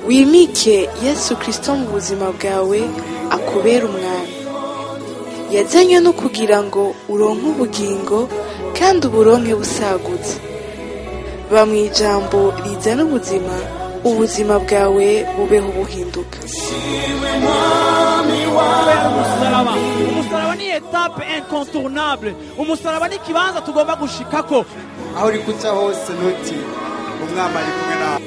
wimike Yesu Kristo mu buzima bwawe akubera umwami. Yazanywe no kugira ngo uronke ubugingo kandi uburonke busagutse. Ba mu ijambo rizana ubuzima, ubuzima bwawe bubeho buhinduka. Umusaraba ni etape incontournable. Umusaraba ni kibanza tugomba gushikako. Aho uri kuca hose nuti umwami ari kumwe nawe.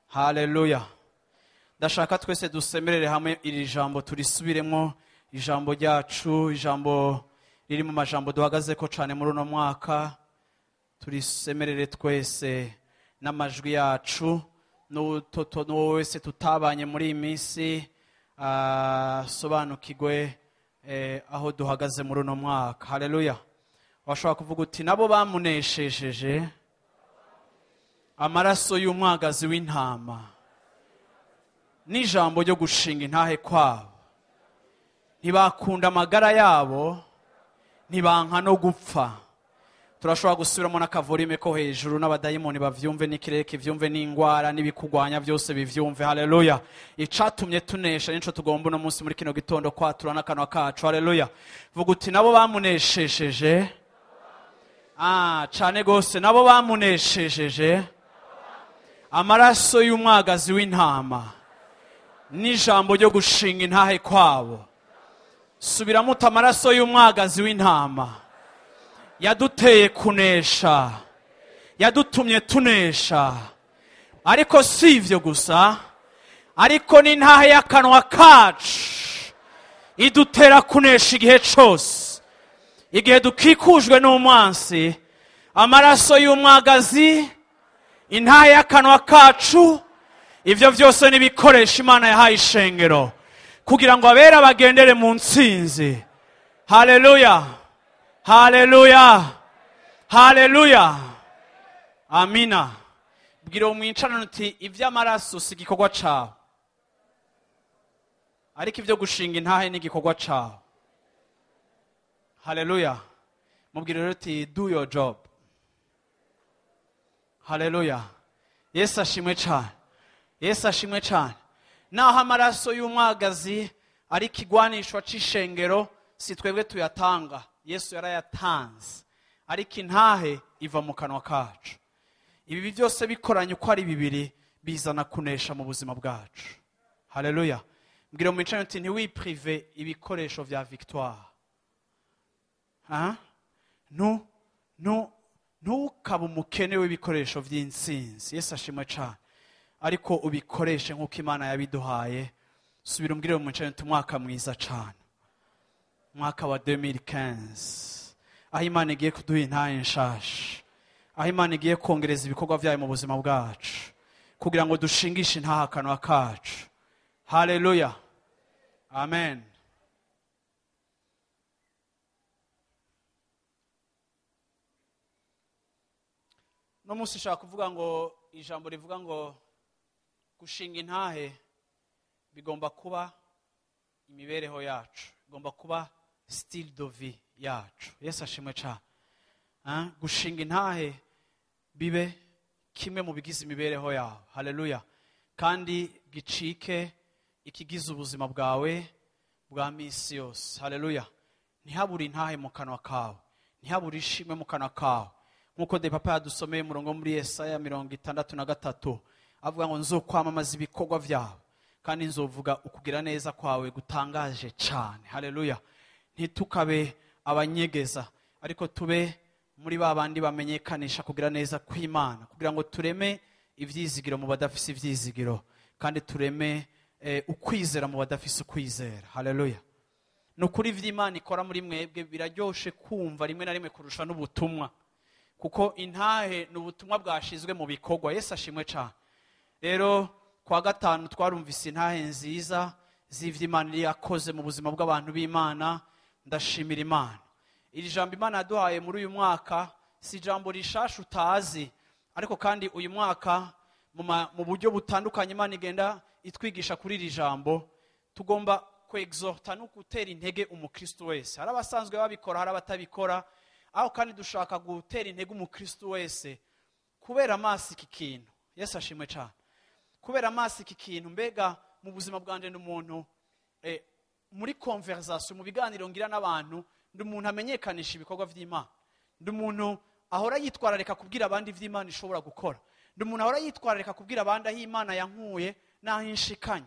Haleluya. Ndashaka twese dusemerere hamwe iri jambo turisubiremo, ijambo ryacu, ijambo riri mu majambo duhagaze ko cyane muri uno mwaka. Turisemerere twese n'amajwi yacu, n'uwo wese tutabanye muri iyi minsi sobanukirwe aho duhagaze muri uno mwaka. Haleluya. Washobora kuvuga uti nabo bamuneshejeje amaraso y'umwagazi w'intama n'ijambo ryo gushinga intahe kwabo, ntibakunda amagara yabo, ntibanka no gupfa. Turashobora gusubiramo n'akavorime ko hejuru, n'abadayimoni bavyumve, n'ikirere kivyumve, n'ingwara n'ibikugwanya byose bivyumve. Haleluya. Icatumye tunesha nico tugomba uno munsi muri kino gitondo kwatura n'akanwa kacu. Haleluya. Vuga uti nabo bamuneshejeje, cane gose, nabo bamuneshejeje amaraso y'umwagazi w'intama n'ijambo ryo gushinga intahe kwabo. Subiramo uti amaraso y'umwagazi w'intama yaduteye kunesha, yadutumye tunesha. Ariko si ivyo gusa, ariko n'intahe y'akanwa kacu idutera kunesha igihe cyose, igihe dukikujwe n'umwansi. Amaraso y'umwagazi, intahe y'akanwa kacu, ivyo vyose n'ibikoresha Imana yahaye ishengero kugira ngo abera bagendere mu ntsinzi. Haleluya, haleluya, haleluya, amina. Bwira umwicarano uti ivy'amaraso si igikorwa cawe, ariko ivyo gushinga intahe ni igikorwa cawe. Haleluya. Mubwira rero uti do your job. Haleluya. Yesu ashimwe cyane, Yesu ashimwe cyane. Naho amaraso y'umwagazi ari kigwanishwa c'ishengero, si twebwe tuyatanga, Yesu yarayatanze. Ariko intahe iva mu kanwa kacu. Ibi byose bikoranye uko ari bibiri bizana kunesha mu buzima bwacu. Haleluya. Mbwira mu icano uti ntiwiprive ibikoresho vya victoire. Ntukaba umukene w'ibikoresho vy'intsinzi. Yesu ashimwe cyane. Ariko ubikoreshe nk'uko Imana yabiduhaye. Subira umbwire mu icano uti umwaka mwiza cyane, mwaka wa 2015, aho Imana igiye kuduha intahe nshasha, aho Imana igiye kongereza ibikorwa vyayo mu buzima bwacu kugira ngo dushingishe intahe akanwa kacu. Haleluya, amen. No musi shaka kuvuga ngo ijambo rivuga ngo gushinga intahe bigomba kuba imibereho yacu, bigomba kuba style de vie yacu. Yesu ashimwe cyane. Gushinga intahe bibe kimwe mu bigize imibereho yawe. Haleluya. Kandi gicike ikigize ubuzima bwawe bwa misi yose. Haleluya. Ntihabure intahe mu kanwa kawe, ntihabure ishimwe mu kanwa kawe, nkuko de papa yadusomeye murongo muri Yesaya 63 avuga ngo nzokwamamaza ibikorwa vyawe kandi nzovuga ukugira neza kwawe gutangaje cyane. Haleluya. Ntitukabe abanyegeza, ariko tube muri babandi bamenyekanisha kugira neza kw'Imana, kugira ngo tureme ivyizigiro mu badafise ivyizigiro, kandi tureme ukwizera mu badafise ukwizera. Haleluya. Nukuri vy'Imana ikora muri mwebwe biraryoshe kumva rimwe na rimwe kurusha n'ubutumwa, kuko intahe n'ubutumwa bwashizwe mu bikorwa. Yesu ashimwe cyane. Rero kwa gatanu twarumvise intahe nziza z'ivy'Imana yakoze mu buzima bw'abantu b'Imana. Ndashimira Imana. iri jambo Imana yaduhaye muri uyu mwaka si ijambo rishasha utazi, ariko kandi uyu mwaka mu buryo butandukanye Imana igenda itwigisha kuri iri jambo, tugomba kwexhorta no gutera intege umukristo wese. Hari abasanzwe babikora, hari abatabikora, aho kandi dushaka gutera intege umukristo wese kubera amaso iki kintu. Yesu ashimwe cyane. Kubera amaso iki kintu, mbega mu buzima bwanje n'umuntu muri conversation, mu biganiro ngira n'abantu, ndi umuntu amenyekanisha ibikorwa by'Imana. Ndi umuntu ahora yitwararika kubwira abandi ivy'Imana ishobora gukora. Ndi umuntu ahora yitwararika kubwira abandi aho Imana yankuye n'aho inshikanye.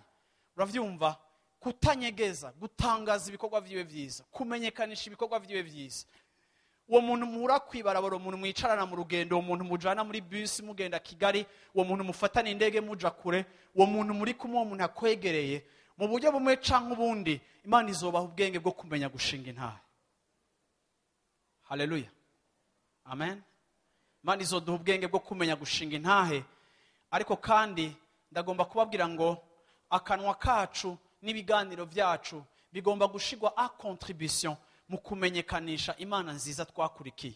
Uravyumva? Kutanyegeza, gutangaza ibikorwa vyiwe vyiza, kumenyekanisha ibikorwa vyiwe vyiza. Uwo muntu muhura kwibarabara, umuntu mwicarana mu rugendo, uwo muntu mujana muri bus mugenda Kigali, uwo muntu mufatana indege muja kure, uwo muntu muri kumwe, uwo muntu akwegereye, mu buryo bumwe canke ubundi Imana izobaha ubwenge bwo kumenya gushinga intahe. Haleluya. Amen. Imana izoduha ubwenge bwo kumenya gushinga intahe, ariko kandi ndagomba kubabwira ngo akanwa kacu n'ibiganiro vyacu bigomba gushigwa a contribution mu kumenyekanisha Imana nziza twakurikiye.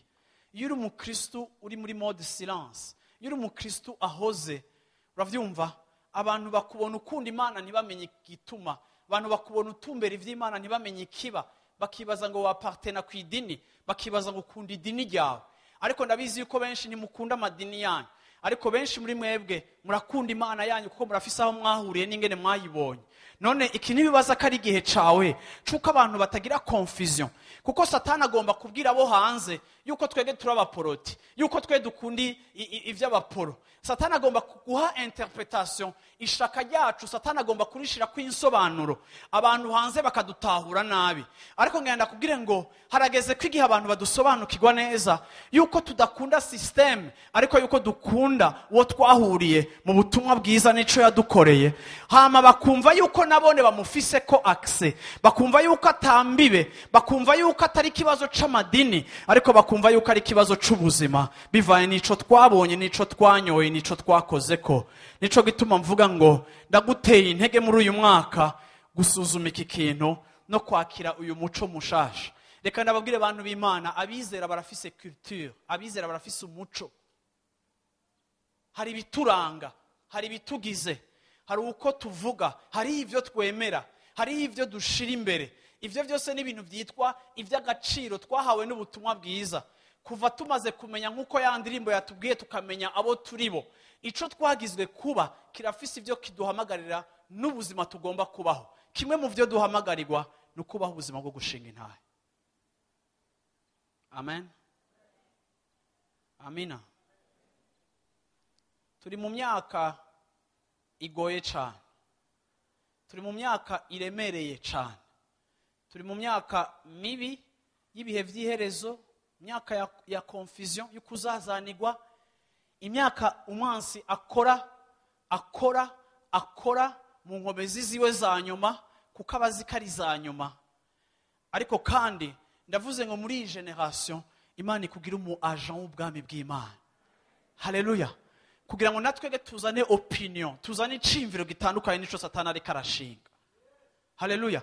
Iyo uri umukristo uri muri mode silence, iyo uri umukristo ahoze, uravyumva, abantu bakubona ukunda Imana ntibamenye igituma, abantu bakubona utumbera ivy'Imana ntibamenye ikiba, bakibaza ngo wapartena ku idini, bakibaza ngo ukunda idini ryawe. Ariko ndabizi yuko benshi ntimukunda amadini yanyu, ariko benshi muri mwebwe murakunda Imana yanyu kuko murafise aho mwahuriye n'ingene mwayibonye. None iki nibibaza ko ari igihe cawe cuko abantu batagira confusion, kuko Satani agomba kubwira abo hanze yuko twege turabaporoti, yuko twe dukundi ivy'abaporo. Satani agomba guha interpretation ishaka ryacu, Satani agomba kurishira ku insobanuro, abantu hanze bakadutahura nabi. Ariko ngenda kubwire ngo harageze kwigiha abantu badusobanukirwa neza yuko tudakunda system, ariko yuko dukunda uwo twahuriye mu butumwa bwiza n'ico yadukoreye. Hama bakumva yuko nabone bamufise ko access, bakumva yuko atambibe, bakumva yuko atari kibazo c'amadini, ariko bakumva yuko ari kibazo c'ubuzima bivaye n'ico twabonye, n'ico twanyoye, n'ico twakoze ko. Nico gituma mvuga ngo ndaguteye intege muri uyu mwaka gusuzuma iki kintu no kwakira uyu muco mushasha. Reka ndababwire abantu b'Imana, abizera barafise culture, abizera barafise umuco. Hari bituranga, hari bitugize, hari uko tuvuga, hari ivyo twemera, hari ivyo dushira imbere. Ivyo byose ni ibintu byitwa ivy'agaciro twahawe n'ubutumwa bwiza. Kuva tumaze kumenya nkuko ya ndirimbo yatubwiye tukamenya abo turibo, ico twagizwe kuba kirafise ivyo kiduhamagarira n'ubuzima tugomba kubaho. Kimwe mu vyo duhamagarirwa no kubaho ubuzima bwo gushinga intahe. Amen. Amina. Turi mu myaka igoye cyane, turi mu myaka iremereye cyane, turi mu myaka mibi y'ibihe vy'iherezo, imyaka ya confusion, y'ukuzazanirwa, imyaka umwansi akora mu nkomezi ziwe za nyuma, kuko abazikari za nyuma. Ariko kandi ndavuze ngo muri iyi generation Imana ikugira umu agent w'ubwami bw'Imana. Haleluya. Kugira ngo natwege tuzane opinion, tuzane icimviro gitandukanye n'ico Satani ariko arashinga. Haleluya.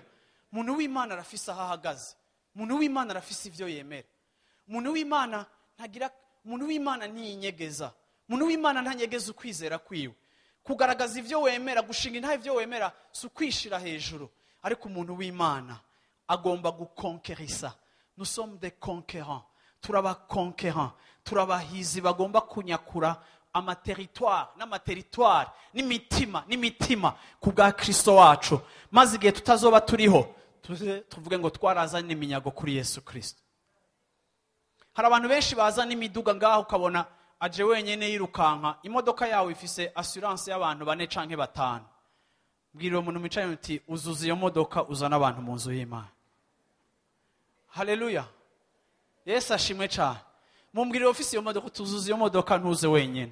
Muntu w'Imana arafise aho ahagaze, muntu w'Imana arafise ivyo yemera, muntu w'Imana ntagira, muntu w'Imana ntiyinyegeza, muntu w'Imana ntanyegeza ukwizera kwiwe. Kugaragaza ivyo wemera, gushinga intahe ivyo wemera, si ukwishira hejuru, ariko umuntu w'Imana agomba gukonkerisa. Nous sommes des conquérants, turaba conquérants, turabahizi bagomba kunyakura amateritoire n'amateritoire n'imitima kubwa Kristo wacu, maze igihe tutazoba turiho tuvuge ngo twarazanye iminyago kuri Yesu Kristo. Hari abantu benshi bazana imiduga ngaho ukabona aje wenyene yirukanka, imodoka yawe ifise assurance y'abantu 4 canke 5. Bwira umuntu mwicaye uti uzuza iyo modoka uzana abantu mu nzu y'Imana. Haleluya. Yesu ashimwe cyane. Mumbwirire ofisi yo modoka, tuzuza iyo modoka ntuze wenyene.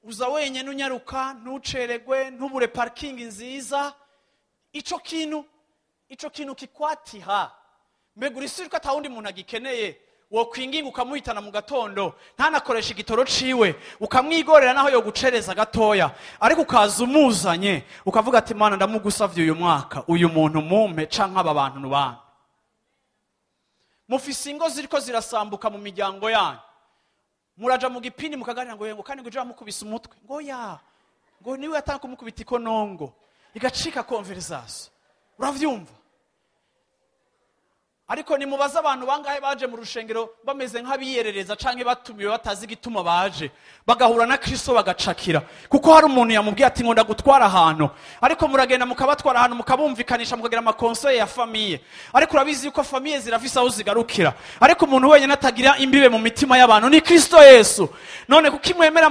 Uza wenyene unyaruka, ntuceregwe, ntubure parking nziza. Ico kintu kikwatiha. Mbega urisirika atawundi muntu agikeneye, wo kwinginga ukamuhitana mu gatondo, ntanakoresha igitoro ciwe, ukamwigorera naho yo gucereza gatoya, ariko ukaza umuzanye, ukavuga ati Mana ndamugusavye uyu mwaka, uyu muntu mumpe canke aba bantu nubana. mufise ingo ziriko zirasambuka mu miryango yanyu, muraja mu gipindi mukaganira ngo kandi ngo uje mukubise umutwe ngo ya ngo niwe yatanga kumukubita ikonongo igacika conversation, uravyumva? Ariko nimubaza abantu bangahe baje mu rushengero bameze nk'abiyerereza canke batumiwe batazi igituma baje, bagahura na Kristo bagacakira, kuko hari umuntu yamubwiye ati ngo ndagutwara ahantu, ariko muragenda mukabatwara ahantu mukabumvikanisha mukagira amakonseil ya famille, ariko urabizi yuko famille zirafise aho zigarukira, ariko umuntu wenyine atagira imbibe mu mitima y'abantu ni Kristo Yesu. None kuko imwemera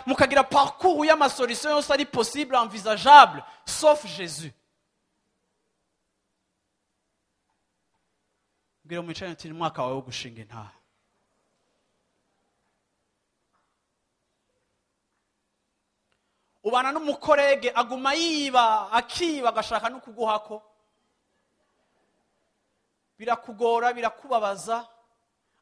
mukagira parcours y'amasolution yose ari possible envisageable sauf Jésus. Bwira umwicaranye uti ni mwaka wawe wo gushinga intahe. Ubana n'umukorege aguma yiba akiba agashaka no kuguhako, birakugora birakubabaza,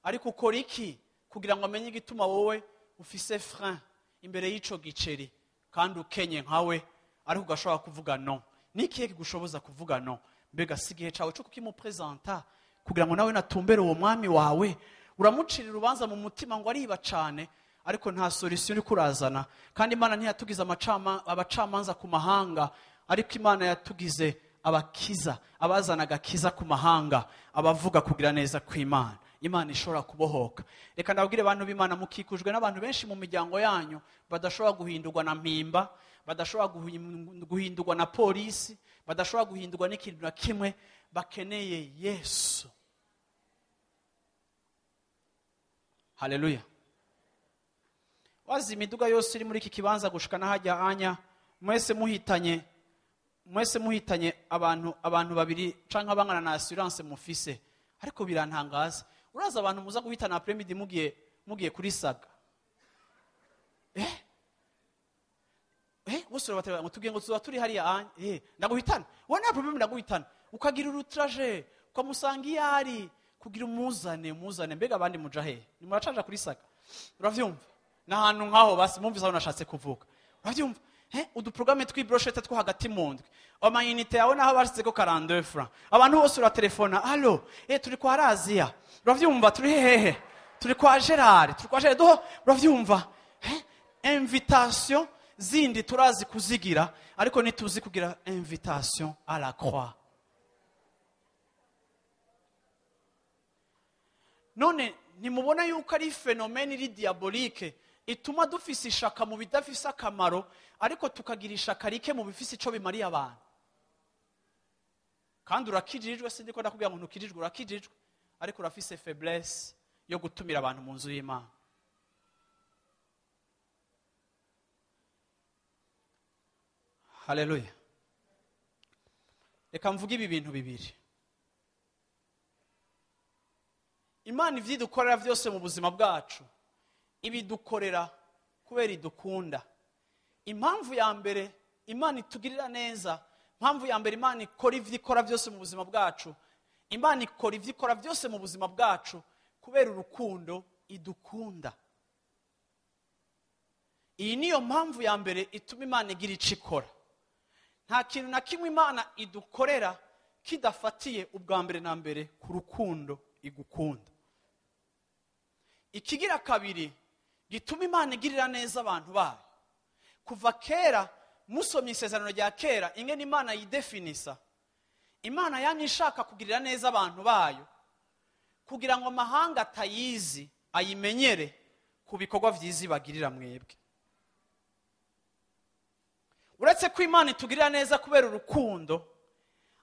ariko ukora iki kugira ngo amenye igituma wowe ufise frein imbere y'ico giceri kandi ukenye nkawe, ariko ugashobora kuvuga no? Nikiye kigushoboza kuvuga no? Mbega sigihe cawe cyo kukimupresenta kugira ngo nawe natumbere uwo mwami wawe? Uramucirira urubanza mu mutima ngo ariba cane, ariko nta solution uri kurazana. Kandi Imana ntiyatugize abacamanza ku mahanga, ariko Imana yatugize abakiza, abazana agakiza ku mahanga, abavuga kugira neza kw'Imana. Imana ishobora kubohoka. Reka ndabwire abantu b'Imana, mukikujwe n'abantu benshi mu miryango yanyu badashobora guhindurwa na mpimba, badashobora guhindurwa na polisi, badashobora guhindurwa n'ikintu na kimwe, bakeneye Yesu. Haleluya. Wazi imiduga yose iri muri iki kibanza gushika nahajya anya, mwese muhitanye abantu babiri canke abangana na assurance mufise, ariko birantangaza. Uraza abantu muza guhitana après-midi mugiye kuri saga. Bose bateba ngo tugiye ngo tuza turi hariya anya. Ndaguhitana. Wowe nta problem ndaguhitana. Ukagira urutraje, ukamusanga iyari kugira umuzane. Mbega abandi muja he? Ni muracaja kuri saga. Uravyumva? Nahantu nkaho basi mumvise aho nashatse kuvuga. Uravyumva? Uduprograme tw'ibrochette two hagati mu ndwi. Amayinite yawe naho basizeko 42 francs. Abantu bose uraterefona, allo, turi kwa Razia. Uravyumva? Turi hehe? Turi kwa Gerard. Uravyumva? Invitation zindi turazi kuzigira, ariko nituzi kugira invitation à la croix. None nimubona yuko ari phénomène iri diabolique ituma dufise ishaka mu bidafise akamaro, ariko tukagira ishaka rike mu bifise ico bimariye abantu. Kandi urakijirijwe, sindi ko ndakubwira ngo ntukirijwe, urakijirijwe, ariko urafise faiblesse yo gutumira abantu mu nzu y'Imana. Haleluya. Reka mvuge ibi bintu bibiri. Imana ivyidukorera vyose mu buzima bwacu, ibidukorera kubera idukunda. Impamvu ya mbere Imana itugirira neza, impamvu ya mbere Imana ikora ivyikora vyose mu buzima bwacu, Imana ikora ivyikora vyose mu buzima bwacu kubera urukundo idukunda. Iyi niyo mpamvu ya mbere ituma Imana igira ico ikora. Nta kintu na kimwe Imana idukorera kidafatiye ubwa mbere na mbere ku rukundo igukunda. Ikigira kabiri gituma Imana igirira neza abantu bayo. Kuva kera musomye isezerano rya kera ingene Imana yidefinisa, Imana yamye ishaka kugirira neza abantu bayo kugira ngo amahanga atayizi ayimenyere ku bikorwa vyiza bagirira mwebwe. Uretse ko Imana itugirira neza kubera urukundo,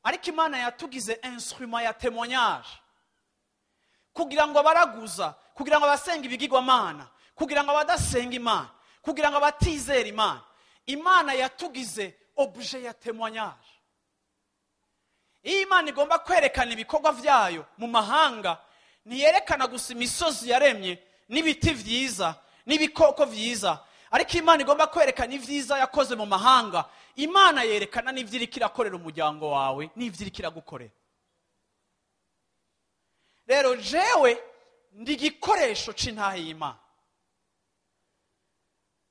ariko Imana yatugize instrument ya témoignage kugira ngo abaraguza, kugira ngo abasenga ibigirwamana, kugira ngo abadasenga Imana, kugira ngo abatizera Imana, Imana yatugize objet ya témoignage. Iyo Imana igomba kwerekana ibikorwa vyayo mu mahanga, ntiyerekana gusa imisozi yaremye n'ibiti vyiza n'ibikoko vyiza, ariko Imana igomba kwerekana ivyiza yakoze mu mahanga. Imana yerekana n'ivyo iriko irakorera umuryango wawe n'ivyo iriko iragukorera. Rero jewe ndi igikoresho c'intahe y'Imana.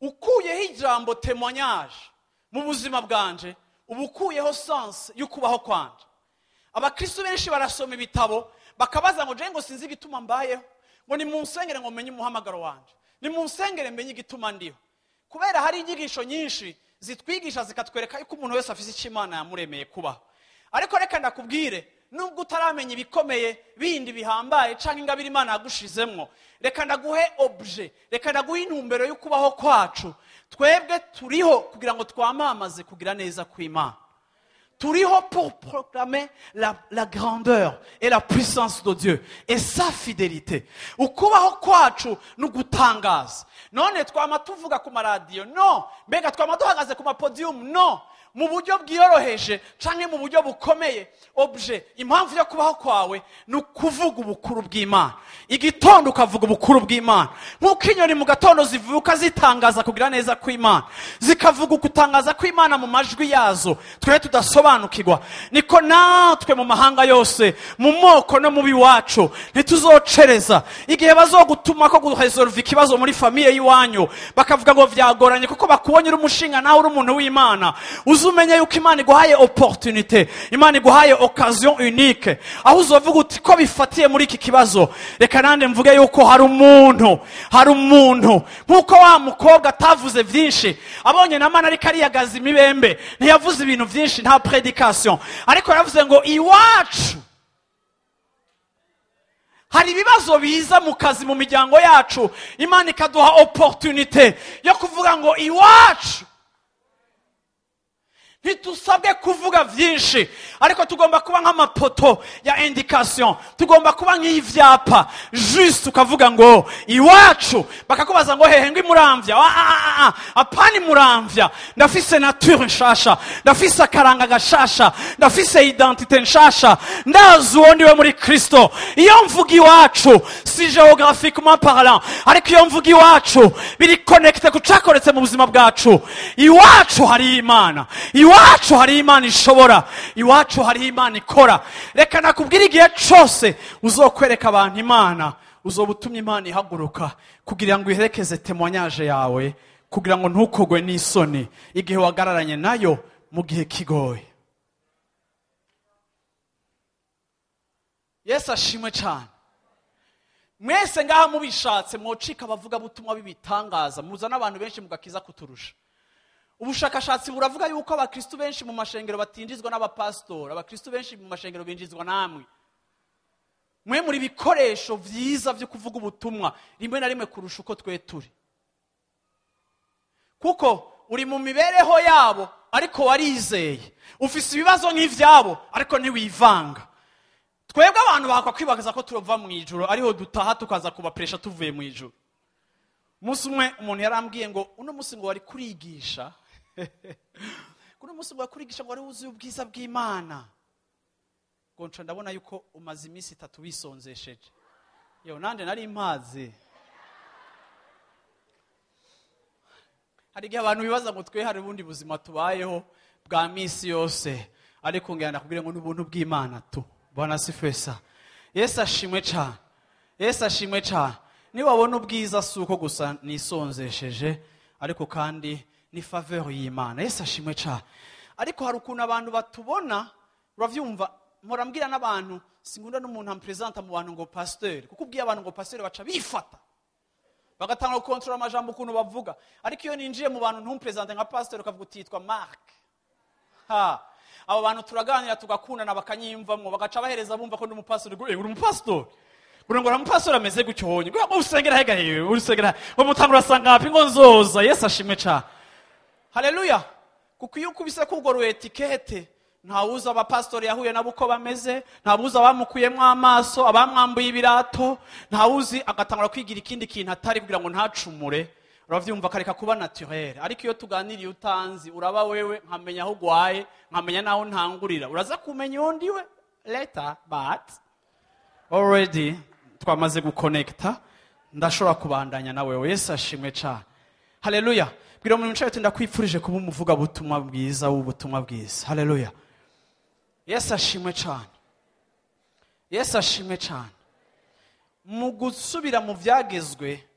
Ukuyeho ijambo témoignage mu buzima bwanje, ubukuyeho sens y'ukubaho kwanje. Abakristo benshi barasoma ibitabo bakabaza ngo je ngo sinzi igituma mbayeho, ngo ni munsengere ngo menye umuhamagaro wanje, ni munsengere menye igituma ndiho. Kubera hari inyigisho nyinshi zitwigisha zikatwereka yuko umuntu wese afise icyo Imana yamuremeye kubaho. Ariko reka ndakubwire, nubwo utaramenya ibikomeye bindi bihambaye canke ingabire Imana yagushizemwo, reka ndaguhe objet, reka ndaguhe intumbero yo kubaho kwacu. Twebwe turiho kugira ngo twamamaze kugira neza kw'Imana. Turiho pour proclamer la grandeur et la puissance de Dieu et sa fidélité. Ukubaho kwacu nugutangaza. None twama tuvuga ku maradiyo? No. Mbega twama duhagaze ku mapodium? No. Mu buryo bwiyoroheje canke mu buryo bukomeye. Objet, impamvu yo kubaho kwawe ni ukuvuga ubukuru bw'Imana. Igitondo ukavuga ubukuru bw'Imana. Nk'uko inyoni mu gatondo zivuka zitangaza kugira neza kw'Imana, zikavuga ukutangaza kw'Imana mu majwi yazo twe tudasobanukirwa, niko natwe mu mahanga yose, mu moko no mu biwacu ntituzocereza. Igihe bazogutuma ko guresolve ikibazo muri famiye y'iwanyu, bakavuga ngo vyagoranye kuko bakubonye uri umushinga nawe uri umuntu w'Imana, uzumenye yuko Imana iguhaye opportunité, Imana iguhaye occasion unique, aho uzovuga uti ko bifatiye muri iki kibazo, reka nande mvuge yuko hari umuntu nkuko wa mukobwa atavuze vyinshi, abonye na Mana ariko ariyagaza imibembe, ntiyavuze ibintu vyinshi, nta predication, ariko yaravuze ngo iwacu hari ibibazo biza mu kazi, mu miryango yacu, Imana ikaduha opportunité yo kuvuga ngo iwacu. Ntitusabwe kuvuga vyinshi, ariko tugomba kuba nk'amapoto ya indication, tugomba kuba nk'ivyapa, juste ukavuga ngo iwacu. Bakakubaza ngo hehe ngo imuramvya? Apani muramvya, ndafise nature nshasha, ndafise akaranga gashasha, ndafise identité nshasha, ndazi uwo ndiwe muri Kristo. Iyo mvuga iwacu si géographiquement parlant, ariko iyo mvuga iwacu biri connecté ku cakoretse mu buzima bwacu. Iwacu hari Imana, iwacu hari Imana ishobora, iwacu hari Imana ikora. Reka nakubwira igihe cyose uzokwereka abantu Imana, uzobutumye Imana ihaguruka kugira ngo iherekeze témoignage yawe, kugira ngo ntukogwe n'isoni igihe wagararanye nayo mu gihe kigoye. Yesu ashimwe cyane. Mwese ngaha mubishatse mwocika abavuga butumwa bibitangaza, muzana abantu benshi mugakiza kuturusha. Ubushakashatsi buravuga yuko abakristo benshi mu mashengero batinjizwa n'abapastor, abakristo benshi mu mashengero binjizwa namwe. Mwe muri bikoresho vyiza byo kuvuga ubutumwa rimwe na rimwe kurusha uko twe turi. Kuko uri mu mibereho yabo ariko warizeye, ufise ibibazo nk'ivyabo ariko ntiwivanga. Twebwe abantu bakwa kwibagaza ko turova mu ijuru, ariho dutaha tukaza kubapresha tuvuye mu ijuru. Musi umwe umuntu yarambwiye ngo uno musi ngo wari kurigisha kuno musi ngo wakurigisha ngo wari wuzuye ubwiza bw'Imana. Ngo nca ndabona yuko umaze iminsi 3 wisonzesheje. Yo nande nari impaze. Hari igihe abantu bibaza ngo twe hari ubundi buzima tubayeho bwa misi yose, ariko ngenda nakubwire ngo n'ubuntu bw'Imana tu. Bwana sifesa. Yesu ashimwe cyane. Yesu ashimwe cyane. Ni wabona ubwiza suko gusa nisonzesheje, ariko kandi ni faveur y'Imana. Yesu ashimwe cyane. Ariko hari ukuntu abantu batubona, uravyumva, murambwira n'abantu, singunda n'umuntu ampresenta mu bantu ngo pasteur, kuko ubwiye abantu ngo pasteur baca bifata, bagatanga control amajambo ukuntu bavuga. Ariko iyo ninjiye mu bantu ntumpresente nka pasteur ukavuga utitwa Marc, abo bantu turaganira tugakundana bakanyimvamwo, bagaca bahereza bumva ko ndi umupastor. Uri umupastor? Urangora umupastor ameze gutyo honye, ngo usengera hega hewe, urusengera ngo mutangura sangapi ngo nzoza. Yesu ashimwe cyane. Haleluya. Kuko iyo ukubise kugoro etikete, ntawuza abapastor yahuye nabo uko bameze, ntawuza abamukuyemo amaso, abamwambuye ibirato, ntawuzi agatangura kwigira ikindi kintu atari kugira ngo ntacumure. Uravyumva kareka kuba naturel. Ariko iyo tuganiriye utanzi, uraba wewe nkamenya aho gwaye, nkamenya naho ntangurira, uraza kumenya yondiwe later, but already twamaze guconnecta, ndashobora kubandanya na wewe. Yesu ashimwe cyane. Haleluya. Bwira umuntu nshaye ndakwifurije kuba umuvuga butumwa bwiza w'ubutumwa bwiza. Haleluya. Yesu ashimwe cyane. Yesu ashimwe cyane. Mu gusubira mu vyagezwe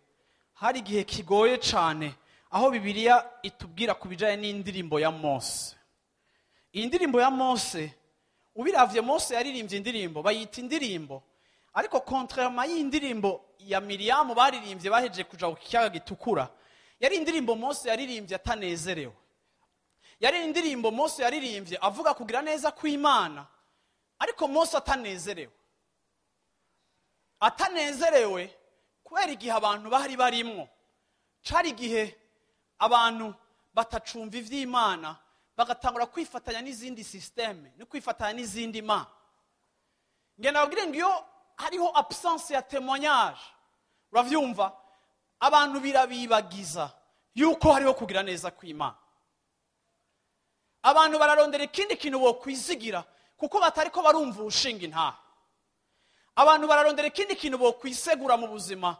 hari igihe kigoye cyane, aho Bibiliya itubwira kubijaye n'indirimbo ya Mose. Indirimbo ya Mose, ubiravye Mose yaririmbye indirimbo, bayita indirimbo ariko contrairement y'indirimbo ya Miriyamu baririmbye bahejeje kuja ku kiyaga gitukura, yari indirimbo Mose yaririmbye atanezerewe. Yari indirimbo Mose yaririmbye avuga kugira neza kw'Imana, ariko Mose atanezerewe. Atanezerewe kubera igihe abantu bari barimwo. Cari igihe abantu batacumva ivy'Imana, bagatangura kwifatanya n'izindi systeme, no kwifatanya n'izindi mana. Ngena babwire ngo iyo hariho absence ya témoignage, uravyumva, abantu birabibagiza yuko hariho kugira neza kw'Imana. Abantu bararondera ikindi kintu bo kwizigira kuko batariko barumva ushinga intahe. Abantu bararondera ikindi kintu bo kwisegura mu buzima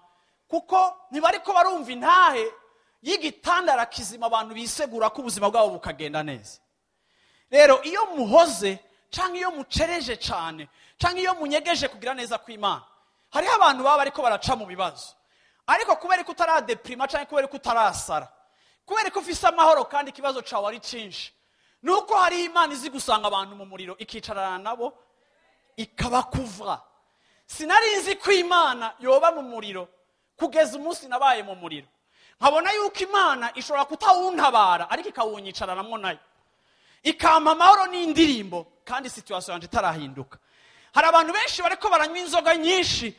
kuko ntibariko barumva intahe y'igitandara kizima abantu bisegura ko ubuzima bwabo bukagenda neza. Rero iyo muhoze canke iyo mucereje cane canke iyo munyegeje kugira neza kw'Imana, hariho abantu baba bariko baraca mu bibazo, ariko kubera ko utaradeprima canke kubera ko utarasara, kubera ko ufise amahoro kandi ikibazo cawe ari cinshi, nuko hari Imana izi gusanga abantu mu muriro ikicarana nabo ikabakuvra. Sinari nzi ko Imana yoba mu muriro kugeza umunsi nabaye mu muriro, nkabona yuko Imana ishobora kutawuntabara ariko ikawunyicaranamwo nayo, ikampa amahoro n'indirimbo kandi situation yanje itarahinduka. Hari abantu benshi bariko baranywa inzoga nyinshi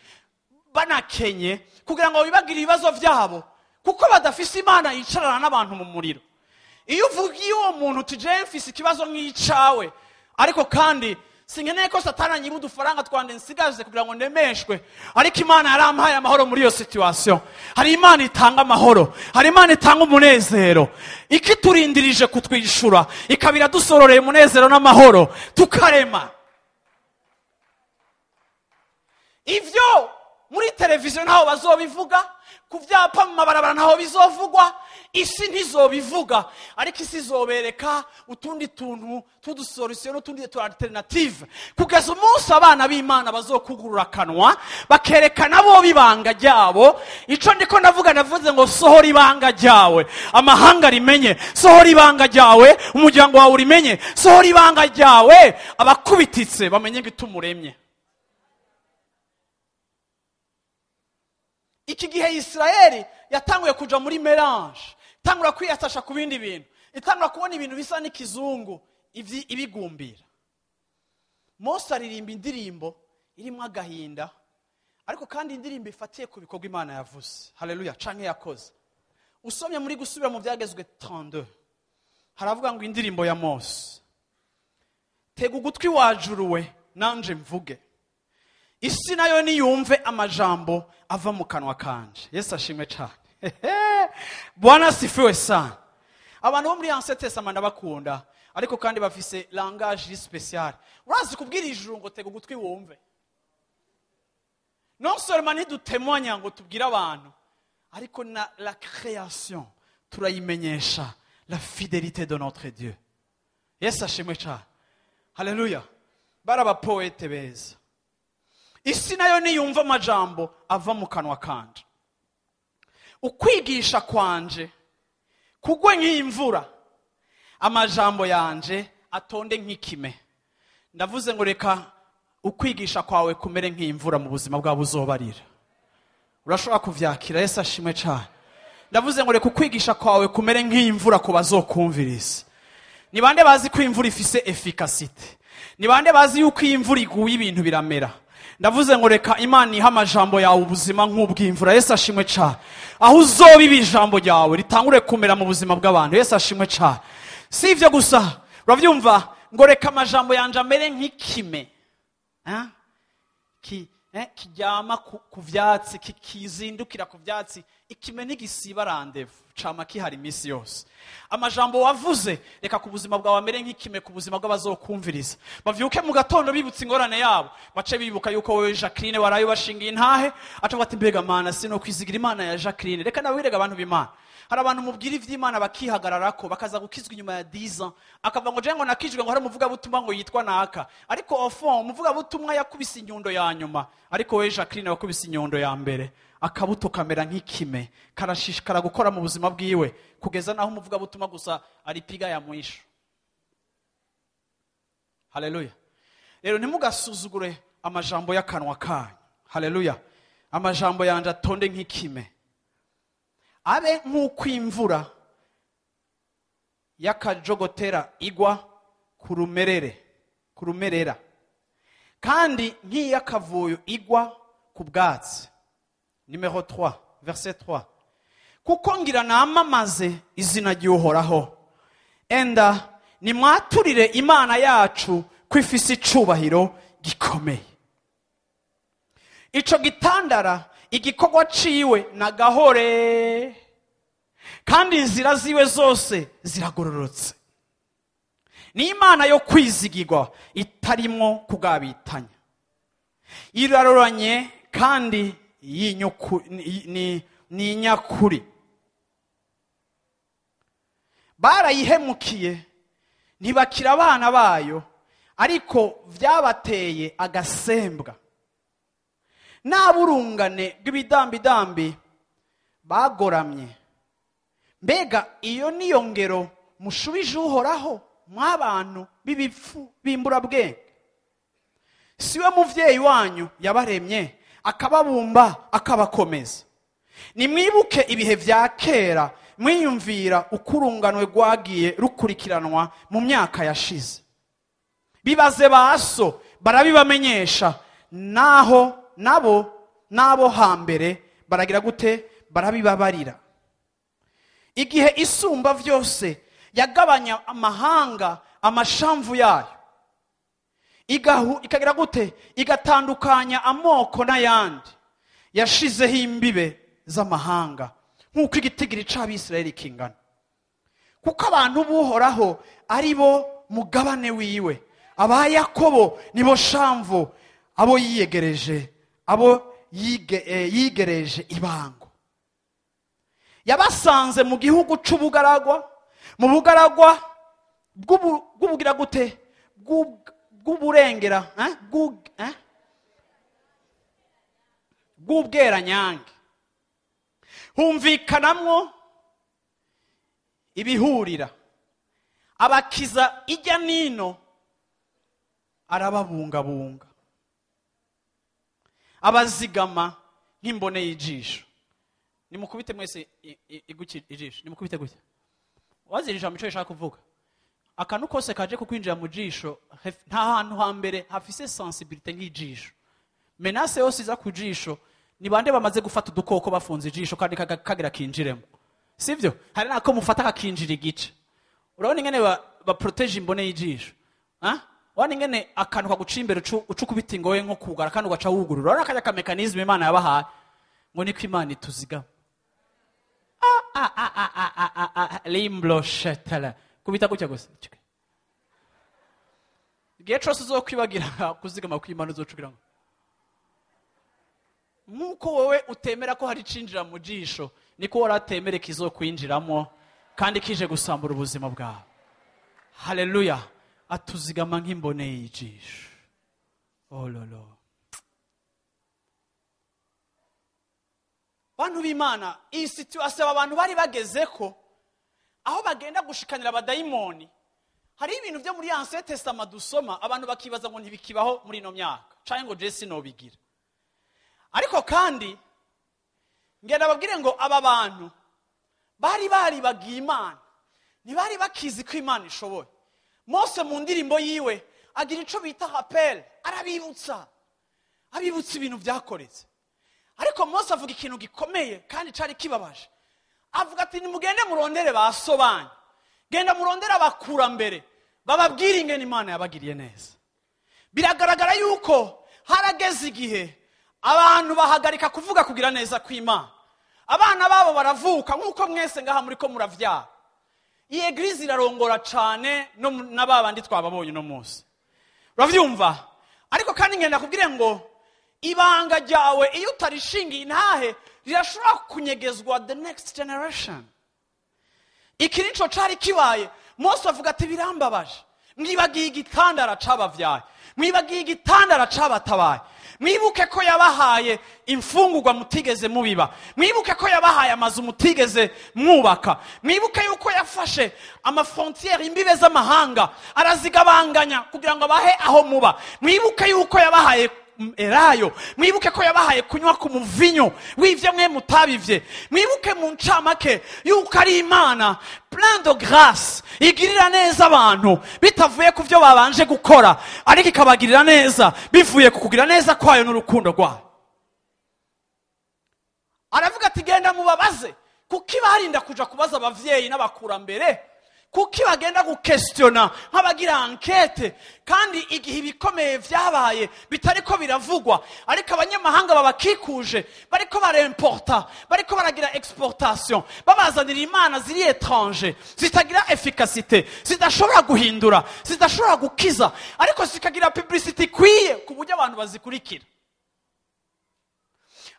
banakenye kugira ngo bibagire ibibazo vyabo kuko badafise Imana yicarana n'abantu mu muriro. Iyo uvugiye uwo muntu tuje mfise ikibazo nk'icawe, ariko kandi sinkeneye ko Satani anyiba udufaranga twande nsigaje kugira ngo ndemeshwe, ariko Imana yarampaye amahoro muri iyo situation. Hari Imana itanga amahoro, hari Imana itanga umunezero, ikiturindirije kutwishura, ikabira dusororeye umunezero n'amahoro tukarema. Ivyo muri televiziyo ntaho bazobivuga, ku vyapa mu mabarabara ntaho bizovugwa, isi ntizobivuga, ariko isi izobereka utundi tuntu tudusolution n'utundi tu alternative kugeza umunsi abana b'Imana bazokugurura kanwa bakerekana bo bibanga ryabo. Ico ndiko ndavuga, navuze ngo sohora ibanga ryawe, amahanga rimenye, sohora ibanga ryawe, umuryango wawe urimenye, sohora ibanga ryawe, abakubititse bamenye ngo itumuremye. Iki gihe Israeli yatanguye kuja muri mélange, itangura kwiyatasha ku bindi bintu, itangura kubona ibintu bisa n'ikizungu ibigumbira. Mose aririmba indirimbo irimo agahinda, ariko kandi indirimbo ifatiye ku bikorwa Imana yavuze. Haleluya, canke yakoze. Usomye muri gusubira mu byagezwe 32, haravuga ngo indirimbo ya Mose, tega ugutwi wajuruwe nanje mvuge, isi nayo niyumve amajambo ava mu kanwa kanje. Yesu ashimwe cyane. Bwana sifiwe sana. Abantu bo muri Ancien Testament ndabakunda, ariko kandi bafise langage spécial. Urazi kubwira ijuru ngo tega ugutwi wumve. Non seulement ntidutemanya ngo tubwire abantu, ariko na la création turayimenyesha la fidélité de notre Dieu. Yesu ashimwe cyane. Haleluya. Baraba poete beza. Isi nayo niyumva amajambo ava mu kanwa kanje. Ukwigisha kwanje kugwe nk'imvura, amajambo yanje atonde nk'ikime. Ndavuze ngo reka ukwigisha kwawe kumere nk'imvura mu buzima bwawe uzobarira. Urashobora kuvyakira. Yesu ashimwe cyane. Ndavuze ngo reka ukwigisha kwawe kumere nk'imvura ku bazokumviriza. Ni bande bazi ko imvura ifise efficacité? Ni bande bazi yuko imvura iguye ibintu biramera? Ndavuze ngo reka Imana iha amajambo yawe ubuzima nk'ubw'imvura. Yesu ashimwe cyane. Aho uzobiba ijambo ryawe ritangure kumera mu buzima bw'abantu. Yesu ashimwe cyane. Si ivyo gusa, uravyumva ngo reka amajambo yanje amere nk'ikime, kijyama ku vyatsi, kizindukira ku vyatsi. Ikime ntigisiba randevu, cama kihari imisi yose. Amajambo wavuze reka ku buzima bwawe amere nk'ikime ku buzima bw'abazokumviriza. Bavyuke mu gatondo bibutse ingorane yabo, bace bibuka yuko wewe Jacqueline waraye bashingiye intahe, aca bati mbega Mana sino kwizigira Imana ya Jacqueline. Reka nabirega abantu b'Imana. Hari abantu mubwira ivy'Imana bakihagararako bakaza gukizwa inyuma ya 10 ans, akavuga ngo je ngo nakijwe ngo hari umuvuga butumwa ngo yitwa naka, ariko au fond umuvuga butumwa yakubise inyundo ya nyuma, ariko wewe Jacqueline wakubise inyundo ya mbere. Akabuto kamera nk'ikime karashishikara gukora mu buzima bwiwe kugeza naho umuvuga butumwa gusa aripiga ya mwisho. Haleluya. Rero ntimugasuzugure amajambo y'akanwa kanyu. haleluya, amajambo yanje atonde nk'ikime, abe nk'uko imvura y'akajogotera igwa ku rumerera, kandi nk'iy'akavuyo igwa ku bwatsi. Numéro 3, verset 3. Kuko ngira namamaze izina ry'Uhoraho, enda nimwaturire Imana yacu ko ifise icubahiro gikomeye. Ico gitandara igikorwa ciwe na gahore, kandi inzira ziwe zose ziragororotse. Ni Imana yo kwizigirwa itarimwo kugabitanya, iraroranye kandi ni nyakuri. Barayihemukiye ntibakira abana bayo, ariko vyabateye agasembwa. N'aburungane bw'ibidambidambi bagoramye. Mbega iyo niyo ngero mushubije Uhoraho, mw'abantu b'ibipfu b'imburabwenge? Siwe muvyeyi wanyu yabaremye, akababumba akabakomeza? Nimwibuke ibihe vya kera, mwiyumvira ukurunganwe rwagiye rukurikiranwa mu myaka yashize. Bibaze baso barabibamenyesha, naho nabo hambere baragira gute? Barabibabarira. Igihe isumba vyose yagabanya amahanga amashamvu yayo, ikagira gute? Igatandukanya amoko n'ayandi, yashizeho imbibe z'amahanga nk'uko igitigiri c'Abisirayeli kingana. Kuko abantu b'Uhoraho ari bo mugabane wiwe, aba Yakobo nibo shamvu, abo yigereje ibango. Yabasanze mu gihugu c'ubugaragwa, mu bugaragwa bw'ubugira gute? Bw'uburengera, bw'ubweranyange. Humvikanamwo ibihurira, abakiza ijya nino arababungabunga, abazigama nk'imbone y'ijisho. Nimukubite mwese ijisho, nimukubite gutya. Wazirija mico ishaka kuvuga. Akantu kose kaje kukwinjira mu jisho, nta hantu hambere hafise sensibilité nk'ijisho. Menase yose iza ku jisho, ni bande bamaze gufata udukoko bafunze ijisho kandi kagira kinjiremo? Sivyo? Hari nako mufata kakinjira igice. Urabona ingene ba protege imbone y'ijisho. Wani ingene akantu kagucimbere ucukubita ingoye nko kugara kandi ugaca wugurura. Urabona kajya ka mechanism Imana yabahaye ngo niko Imana ituzigama. Limblo shetala. Kubita gutya gusa. Igihe cyose uzokwibagira kuzigama kw'Imana uzocugira ngo nkuko wowe utemera ko hari cinjira mu jisho, niko waratemere kizokwinjiramo kandi kije gusambura ubuzima bwawe. Haleluya. Atuzigama nk'imbone y'ijisho. Oh lolo. Bantu b'Imana, iyi situation abantu bari bagezeko aho bagenda gushikanira abadayimoni. Hari ibintu byo muri Ancien Testament dusoma abantu bakibaza ngo ntibikibaho muri no myaka, canke ngo Jesse no bigira. Ariko kandi ngenda babwire ngo aba bantu bari bagiye Imana, ntibari bakizi ko Imana ishoboye. Mose mu ndirimbo yiwe agira ico bita rappel, abibutsa ibintu byakoretse. Ariko Mose avuga ikintu gikomeye kandi cari kibabaje. Avuga ati nimugende murondere basobanye, genda murondere abakurambere, bababwire ingene Imana yabagiriye neza. Biragaragara yuko harageze igihe abantu bahagarika kuvuga kugira neza kw'Imana. Abana babo baravuka nkuko mwese ngaha muri ko muravyara. Iyi eglise irarongora cane no nababandi twababonye no Mose. Uravyumva? Ariko kandi ngenda kubwire ngo ibanga ryawe iyo utarishingiye intahe rirashobora kunyegezwa the next generation. Iki nico cari kibaye. Mose avuga ati birambabaje, mwibagiye igitandara c'abavyaye, mwibagiye igitandara c'abatabaye. Mwibuke ko yabahaye imfungurwa mutigeze mubiba, mwibuke ko yabahaye amazu mutigeze mwubaka, mwibuke yuko yafashe amafrontiere imbibe z'amahanga arazigabanganya kugira ngo abahe aho muba, mwibuke yuko yabahaye elayo, mwibuke ko yabahaye kunywa ku muvinyo w'ivyo mwe mutabivye, mwibuke mu ncamake yuko ari Imana plein de grâce, igirira neza abantu bitavuye ku vyo babanje gukora, ariko ikabagirira neza bivuye ku kugira neza kwayo n'urukundo rwayo. Aravuga ati genda mubabaze, kuki barinda kuja kubaza abavyeyi n'abakurambere, kuki bagenda gukestiona nk'abagira enquete, kandi igihe ibikomeye vyabaye bitariko biravugwa, ariko abanyamahanga babakikuje bariko baremporta, bariko baragira exportation, babazanira imana ziri étranger zitagira efficacité, zidashobora guhindura, zidashobora gukiza, ariko zikagira publicité ikwiye ku buryo abantu bazikurikira.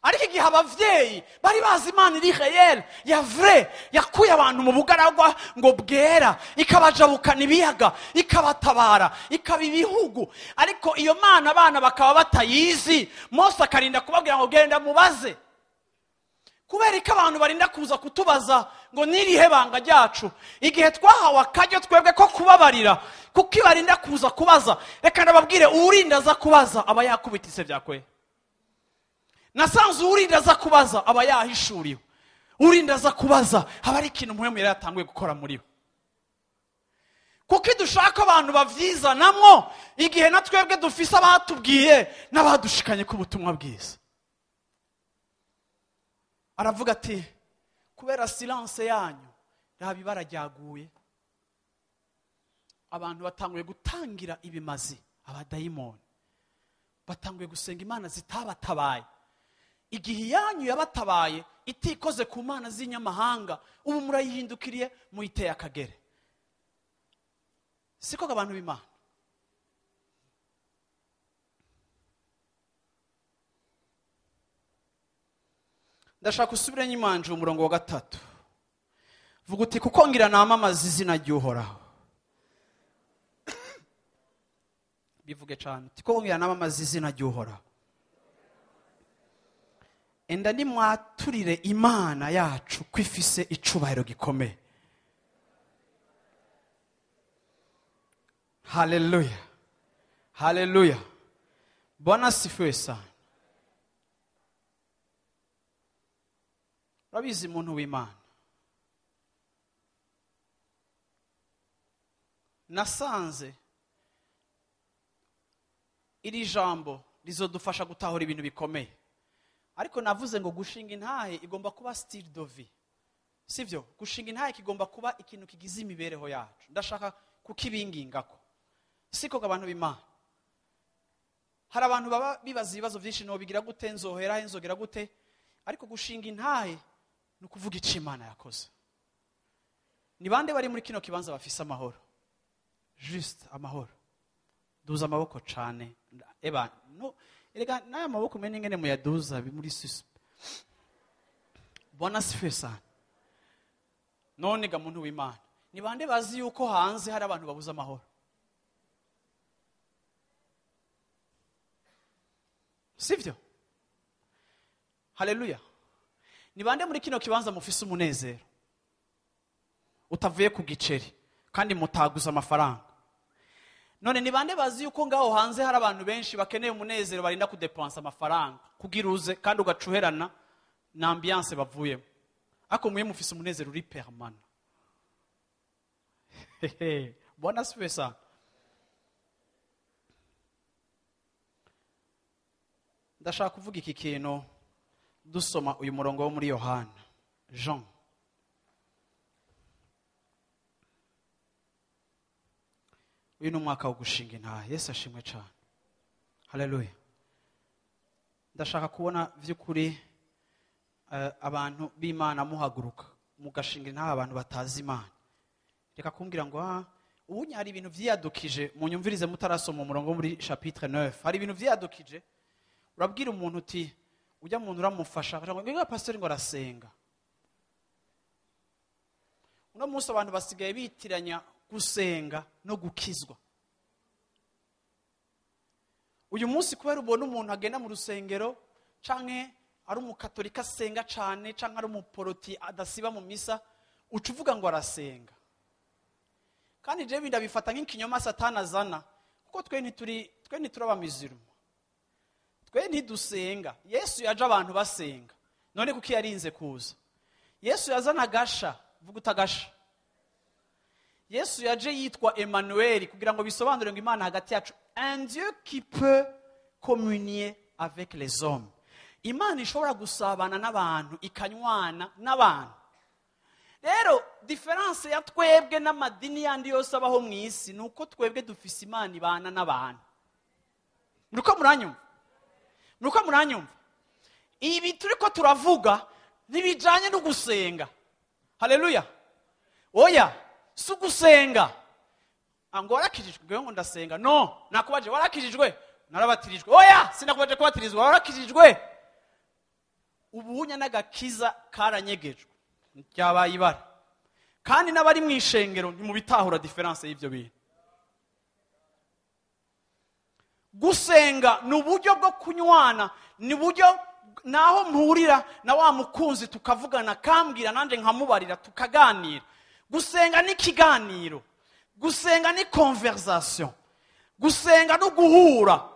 Ariko igihe abavyeyi bari bazi Imana iri révèle, ya vrai, yakuye abantu mu bugaragwa ngo bwera, ikabajabukana ibiyaga, ikabatabara, ikaba ibihugu, ariko iyo Mana abana bakaba batayizi, Mose akarinda kubabwira ngo genda mubaze. Kubera ko abantu barinda kuza kutubaza ngo nirihe banga ryacu, igihe twahawe akaryo twebwe ko kubabarira, kuko barinda kuza kubaza, reka ndababwire uwurinda aza kubaza aba yakubitise byakwe. Nasanze urinda aza kubaza aba yahishuriwe, urinda aza kubaza aba ari ikintu muhemu yari yatanguye gukora muri we. Kuko dushaka abantu bavyizanamwo igihe na twebwe dufise abatubwiye n'abadushikanye ku butumwa bwiza. Aravuga ati kubera silence yanyu nabibara ryaguye, abantu batanguye gutangira ibimazi, abadayimoni batanguye gusenga imana zitabatabaye. Igihe yanyu yabatabaye itikoze ku mana z'inyamahanga, ubu murayihindukiriye muyiteye akagere. Siko abantu b'Imana. Ndashaka usubire nyimanje umurongo wa 3. Vuga uti kuko ngira namamaza izina ry'Uhoraho. Bivuge cyane. Kuko ngira namamaza izina ry'Uhoraho. Enda ni mwaturire Imana yacu kwifise icubahiro gikomeye. Haleluya. Haleluya. Bwana sifiwe sana. Rabizi muntu w'Imana. Nasanze iri jambo rizodufasha gutahura ibintu bikomeye. Ariko navuze ngo gushinga intahe igomba kuba style de vie. Sivyo? Gushinga intahe kigomba kuba ikintu kigize imibereho yacu. Ndashaka kukibingingako. Siko abantu b'Imana. Hari abantu baba bibaza ibibazo byinshi no bigira gute, nzohera nzogera gute, ariko gushinga intahe no kuvuga icyo Imana yakoze. Ni bande bari muri kino kibanza bafise amahoro? Just amahoro. Duza amaboko cyane. Eba no erega naya maboko mene ngene muyaduza muri suspe. Bwana sifiwe sana. None ga muntu w'Imana. Ni bande bazi yuko hanze hari abantu babuza amahoro? Sivyo? Haleluya. Ni bande muri kino kibanza mufise umunezero utavuye ku giceri kandi mutaguza amafaranga? None ni bande bazi yuko ngaho hanze hari abantu benshi bakeneye umunezero barinda kudepensa amafaranga kugira uze kandi ugacuherana na ambiance bavuyemo, ako muye mufise umunezero uri permanent. Bwana sifiwe sana. Ndashaka kuvuga iki kintu dusoma uyu murongo wo muri Yohana Jean. Uyu ni umwaka wo gushinga intahe. Yesu ashimwe cyane. Haleluya. Ndashaka kubona vy'ukuri abantu b'Imana muhaguruka mugashinga intahe abantu batazi Imana. Reka kumbwira ngo ubu hari ibintu vyiyadukije, munyumvirize mutarasoma umurongo muri chapitre 9. Hari ibintu vyiyadukije. Urabwira umuntu uti ujya muntu uramufasha, ngo pastor ngo arasenga. Uno munsi abantu basigaye bitiranya gusenga no gukizwa. Uyu munsi kubera ubona umuntu agenda mu rusengero canke ari umukatolika asenga cyane canke ari umuporoti adasiba mu misa, ucuvuga ngo arasenga. Kandi je bindabifata nk'ikinyoma Satani azana, kuko twe ntituri abamizirimo. twe ntidusenga. Yesu yaje abantu basenga. None kuki yarinze kuza? Yesu yazana agasha, vuga utagasha. Yesu yaje yitwa Emmanuel kugira ngo bisobanure ngo Imana hagati yacu. Un Dieu qui peut communier avec les hommes. Imana ishobora gusabana n'abantu, ikanywana n'abantu. Rero difference ya twebwe n'amadini yandi yose abaho mu isi nuko twebwe dufise Imana ibana n'abantu. Nuko muranyumva? Ibi turiko turavuga nibijanye no gusenga. Haleluya. Oya, si gusenga. Ngo warakijijwe ngo ndasenga. No, nakubaje warakijijwe? Narabatirijwe. Oya, sinakubaje kubatirizwa, warakijijwe. Ubuhunya n'agakiza karanyegejwe. Ryabaye ibara. Kandi n'abari mu ishengero ntimubitahura difference y'ivyo bintu. Gusenga ni uburyo bwo kunywana, ni uburyo naho mpurira na wa mukunzi tukavugana, kambwira nanje nkamubarira tukaganira. Gusenga ni kiganiro, gusenga ni conversation, gusenga no guhura.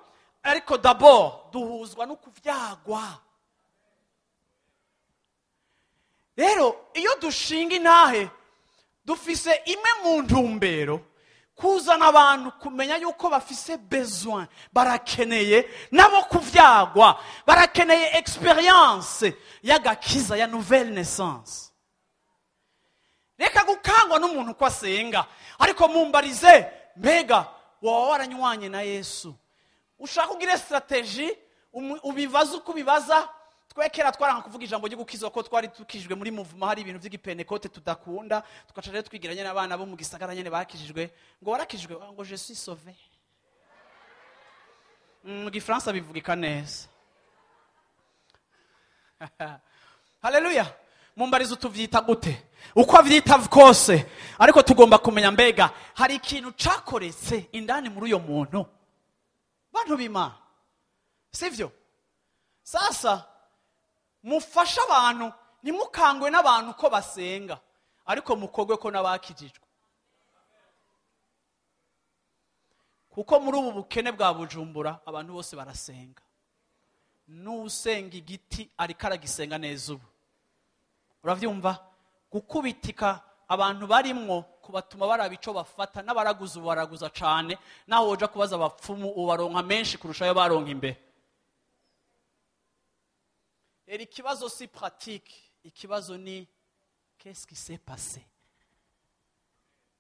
Ariko d'abord duhuzwa no kuvyagwa. Rero iyo dushinga intahe dufise imwe mu ntumbero kuzana abantu kumenya yuko bafise besoin, barakeneye nabo kuvyagwa, barakeneye experience y'agakiza ya nouvelle naissance. Reka gukangwa n'umuntu ko asenga, ariko mumbarize mbega wowe waranywanye na Yesu? Ushaka kugira strategie ubibaza uko bibaza. Twekera twaranka kuvuga ijambo ryo gukizwa ko twari tukijwe muri movement, hari ibintu by'igipentekote tudakunda, tukaca rero twigiranye n'abana bo mu gisagara nyene bakijijwe. Ngo warakijijwe? Ngo je suis sauvé. Mu Gifaransa bivugika neza. Haleluya. Mumbarizo tuvyita gute? Uko avyita kose, ariko tugomba kumenya mbega hari ikintu cakoretse indani muri uyo muntu. Bantu b'Imana. Sivyo? Sasa mufasha abantu, nimukangwe n'abantu ko basenga, ariko mukogwe ko nabakijijwe. Kuko muri ubu bukene bwa Bujumbura abantu bose barasenga. N'usenga igiti ariko aragisenga neza ubu. Uravyumva? Gukubitika abantu barimwo kubatuma baraba ico bafata, n'abaraguza baraguza cane, naho woja kubaza abapfumu ubaronka menshi kurusha yo baronka imbere. Et ikibazo si pratique, ikibazo ni qu'est-ce qui s'est passé?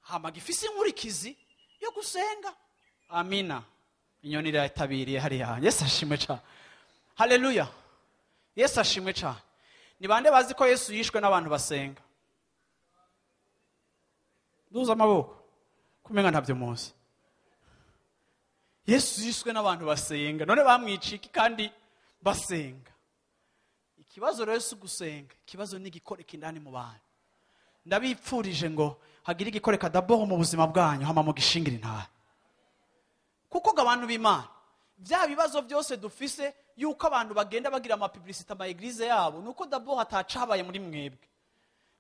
Hama gifise inkurikizi yo gusenga. Amina. Inyoni iratabiriye hariya. Yesu ashimwe cyane. Haleluya. Yesu ashimwe cyane. Ni bande bazi ko Yesu yishwe n'abantu basenga? Duza amaboko. Kumenga ntabyo muzi. Yesu yishwe n'abantu basenga. None bamwiciki kandi basenga. Ikibazo rero si gusenga, ikibazo ni igikoreka indani mu bantu. Ndabipfurije ngo hagire igikoreka d'abord mu buzima bwanyu, hama mu gishingira intahe. Kuko abantu b'Imana, bya bibazo byose dufise yuko abantu bagenda bagira ama publicité ama église yabo, nuko d'abord hatacabaye muri mwebwe.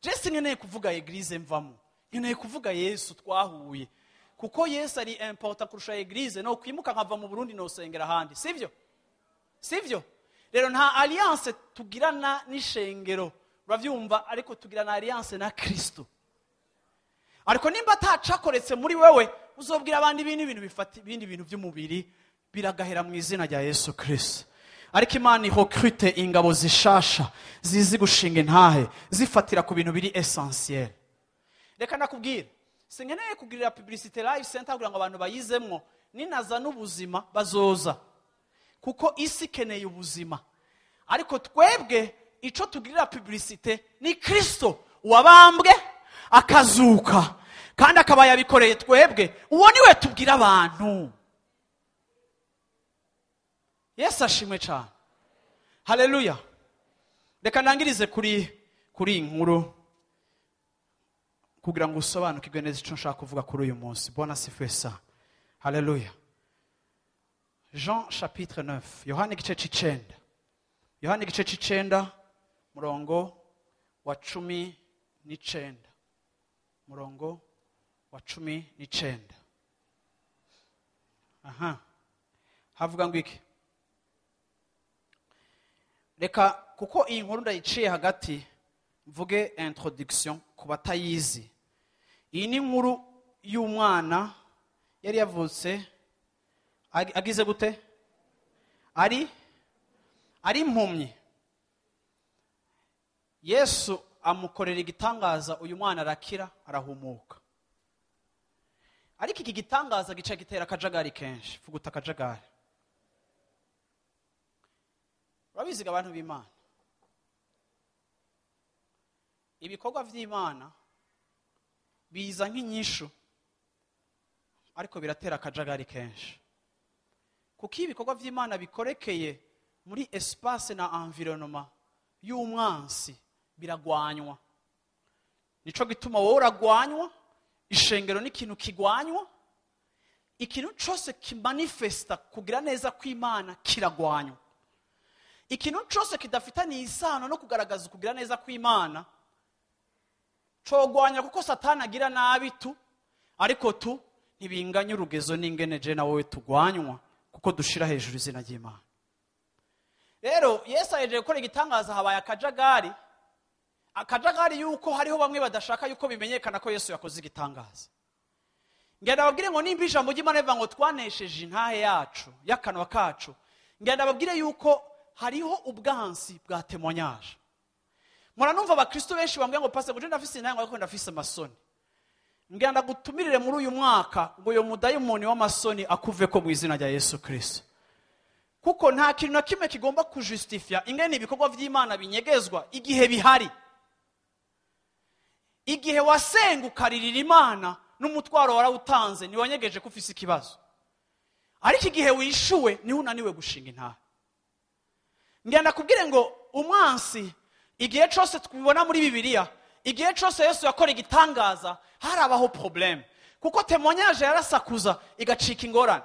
Je sinkeneye kuvuga église mvamo, nkeneye kuvuga Yesu twahuye. Kuko Yesu ari important kurusha église, no kwimuka nkava mu Burundi no sengera handi, sivyo? Sivyo? Rero nta alliance tugirana n'ishengero, uravyumva, ariko tugirana alliance na Kristo. Ariko nimba atacakoretse muri wewe, uzobwira abandi ibintu bifata ibindi bintu by'umubiri biragahera mu izina rya Yesu Kristo. Ariko Imana ihocrute ingabo zishasha zizi gushinga intahe, zifatira ku bintu biri essentiel. Reka nakubwira, sinkeneye kugirira publicité live center kugira ngo abantu bayizemwo, ninaza n'ubuzima bazoza. Kuko isi keneye ubuzima. Ariko twebwe ico tugirira publicité ni Kristo wabambwe akazuka, kandi akaba yabikoreye twebwe. Uwo niwe tubwira abantu. Yesu ashimwe cyane. Haleluya. Reka ndangirize kuri inkuru kugira ngo usobanukirwe neza ico nshaka kuvuga kuri uyu munsi. Bona sifiwe sana. Haleluya. Jean chapitre 9. Yohana igice c'icenda. Yohana igice c'icenda murongo wa 19. Murongo wa 19. Aha. Havuga ngo iki? reka kuko iyi nkuru ndayiciye hagati mvuge introduction ku batayizi. Iyi ni inkuru y'umwana yari yavutse agize gute, ari impumyi. Yesu amukorera igitangaza, uyu mwana arakira, arahumuka. Ariko iki gitangaza gica gitera akajagari kenshi. Vuguta akajagari. Urabiziga abantu b'Imana, ibikorwa vy'Imana biza nk'inyishu, ariko biratera akajagari kenshi. Kuko ibikorwa vy'Imana bikorekeye muri espace na environnement y'umwansi biragwanywa. Nico gituma wowe uragwanywa, ishengero n'ikintu kigwanywa, ikintu cyose kimanifesta kugira neza kw'Imana kiragwanywa. Ikintu cyose kidafitanye isano no kugaragaza kugira neza kw'Imana cogwanya, kuko Satani agira nabi tu, ariko tu ntibinganya urugezo n'ingene je na wowe tugwanywa, kuko dushira hejuru izina ry'Imana. Rero Yesu ahejeje gukora igitangaza, habaye akajagari yuko hariho bamwe badashaka yuko bimenyekana ko Yesu yakoze igitangaza. Ngenda babwire ngo nimba ijambo ry'Imana rivuga ngo twanesheje intahe yacu y'akanwa kacu, ngenda babwire yuko hariho ubwansi bwa témoignage. Muranumva abakristo benshi bambwira ngo pastor guje ndafise intahe ngo ndafise amasoni. Ngenda gutumirire muri uyu mwaka ngo uyo mudayimoni w'amasoni akuve ko mu izina rya Yesu Kristo. Kuko nta kintu na kimwe kigomba kujustifia ingene ibikorwa vy'Imana binyegezwa igihe bihari. Igihe wasenga ukaririra Imana n'umutwaro warawutanze, ni wanyegeje ko ufise ikibazo. Ariko igihe wishuwe ni unaniwe gushinga intahe. Ngenda kubwire ngo umwansi igihe cyose twibona muri Bibiliya, igihe cyose Yesu yakora igitangaza harabaho problem. Kuko témoignage yarasakuza igacika ingorane.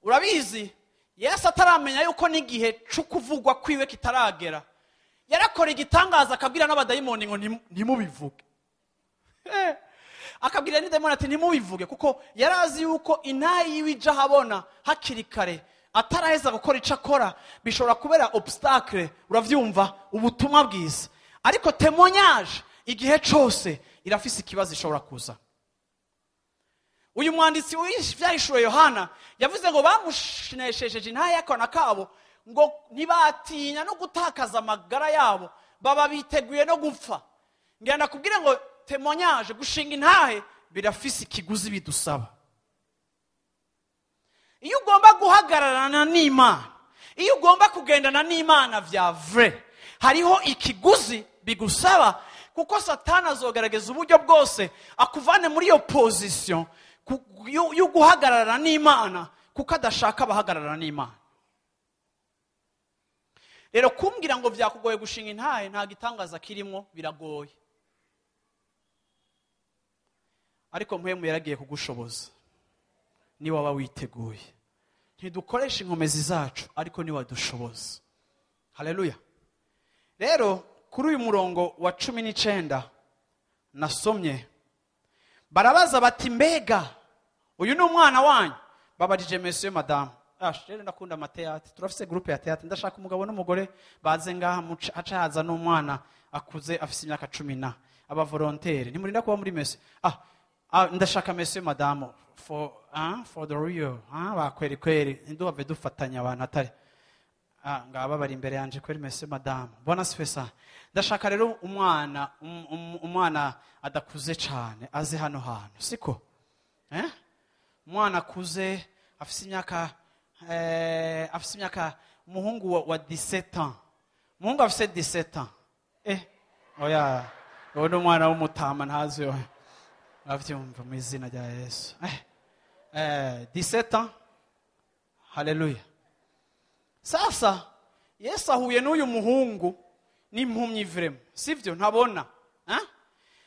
Urabizi Yesu ataramenya yuko n'igihe cyo kuvugwa kwiwe kitaragera, yarakora igitangaza akabwira n'abadayimoni ngo ntimubivuge. Akabwira n'idayimoni ati ntimubivuge, kuko yarazi yuko intahe yiwe ija habona hakiri kare, ataraheza gukora ico akora bishobora kubera obstacle. Uravyumva ubutumwa bwiza, ariko témoignage igihe cyose irafise ikibazo ishobora kuza. Uyu mwanditsi w'Ivyahishuro Yohana yavuze ngo bamushinesheje intahe y'akanwa kabo ngo ntibatinya no gutakaza amagara yabo, baba biteguye no gupfa. Ngenda kubwire ngo témoignage, gushinga intahe birafise ikiguzi bidusaba. Iyo ugomba guhagararana n'Imana, iyo ugomba kugendana n'Imana vya vrai, hariho ikiguzi bigusaba, kuko Satani azogerageza uburyo bwose akuvane muri iyo position yo guhagararana n'Imana, kuko adashaka abahagararana n'Imana. Rero kumbwira ngo vyakugoye gushinga intahe nta gitangaza kirimo, biragoye. Ariko mpwemu yaragiye kugushoboza ni waba witeguye. Ntidukoresha inkomezi zacu, ariko ni wadushoboza. Haleluya. Rero kuri uyu murongo wa 19 nasomye, barabaza bati mbega uyu ni umwana wanyu? Babajije monsieur madame. Rero ndakunda amateatri, turafise groupe ya teatri, ndashaka umugabo n'umugore baze ngaha aca haza n'umwana akuze afise imyaka 10 aba volontaire. Ntimurinda kuba muri messe. Ndashaka monsieur madame for the real. Bakweri nduhave dufatanya abantu atari ngaba bari imbere yanje kweri monsieur madame. Bona sifesa. Ndashaka rero umwana adakuze cyane aze hano hantu, siko? Umwana akuze afise imyaka umuhungu wa 17 ans. Umuhungu afise 17 ans. Oya, uwo ni umwana w'umutama ntazi yo. Avyumva mu izina rya Yesu. 17 ans. Haleluya. Sasa Yesu ahuye n'uyu muhungu n'impumyi vrema, sivyo? Ntabona.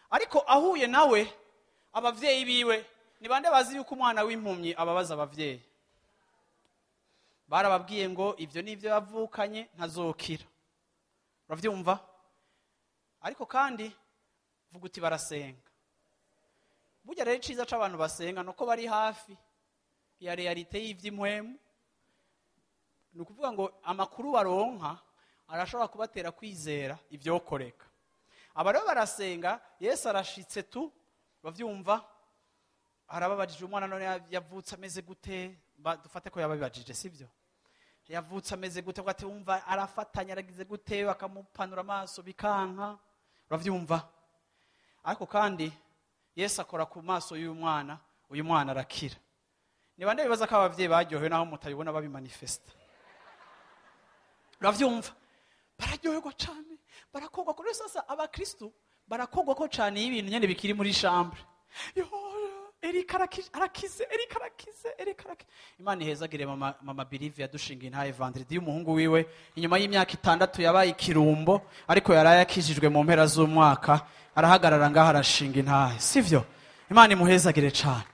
Ariko ahuye nawe, abavyeyi biwe ni bande bazi yuko umwana w'impumyi ababaza abavyeyi? Barababwiye ngo ivyo nivyo yavukanye ntazokira. Uravyumva? Ariko kandi vuga uti barasenga. Burya rero iciza c'abantu basenga nuko bari hafi ya realite y'ivy'impwemu. ni ukuvuga ngo amakuru baronka arashobora kubatera kwizera ibyokoreka. Aba rero barasenga, Yesu arashitse tu bavyumva, arababajije umwana none yavutse ameze gute, dufate ko yababajije sivyo, yavutse ameze gute, bwate wumva arafatanya aragize gute, bakamupanura amaso bikanka, bavyumva. Ariko kandi Yesu akora ku maso y'uyu mwana, uyu mwana arakira. Ni bande bibaza ko abavyeyi baryohewe naho mutabibona babimanifesta. Bavyumva, bararyoherwa cyane, barakogwa ko. Sasa abakristo barakogwa ko cyane y'ibintu nyene bikiri muri chambre. Yo Erika arakize. Imana ihezagire mama Believe yadushinga intahe vendredi y'umuhungu wiwe inyuma y'imyaka 6 yabaye ikirumbo, ariko yarayakijijwe mu mpera z'umwaka, arahagarara ngaho arashinga intahe, sivyo? Imana imuhezagire cyane.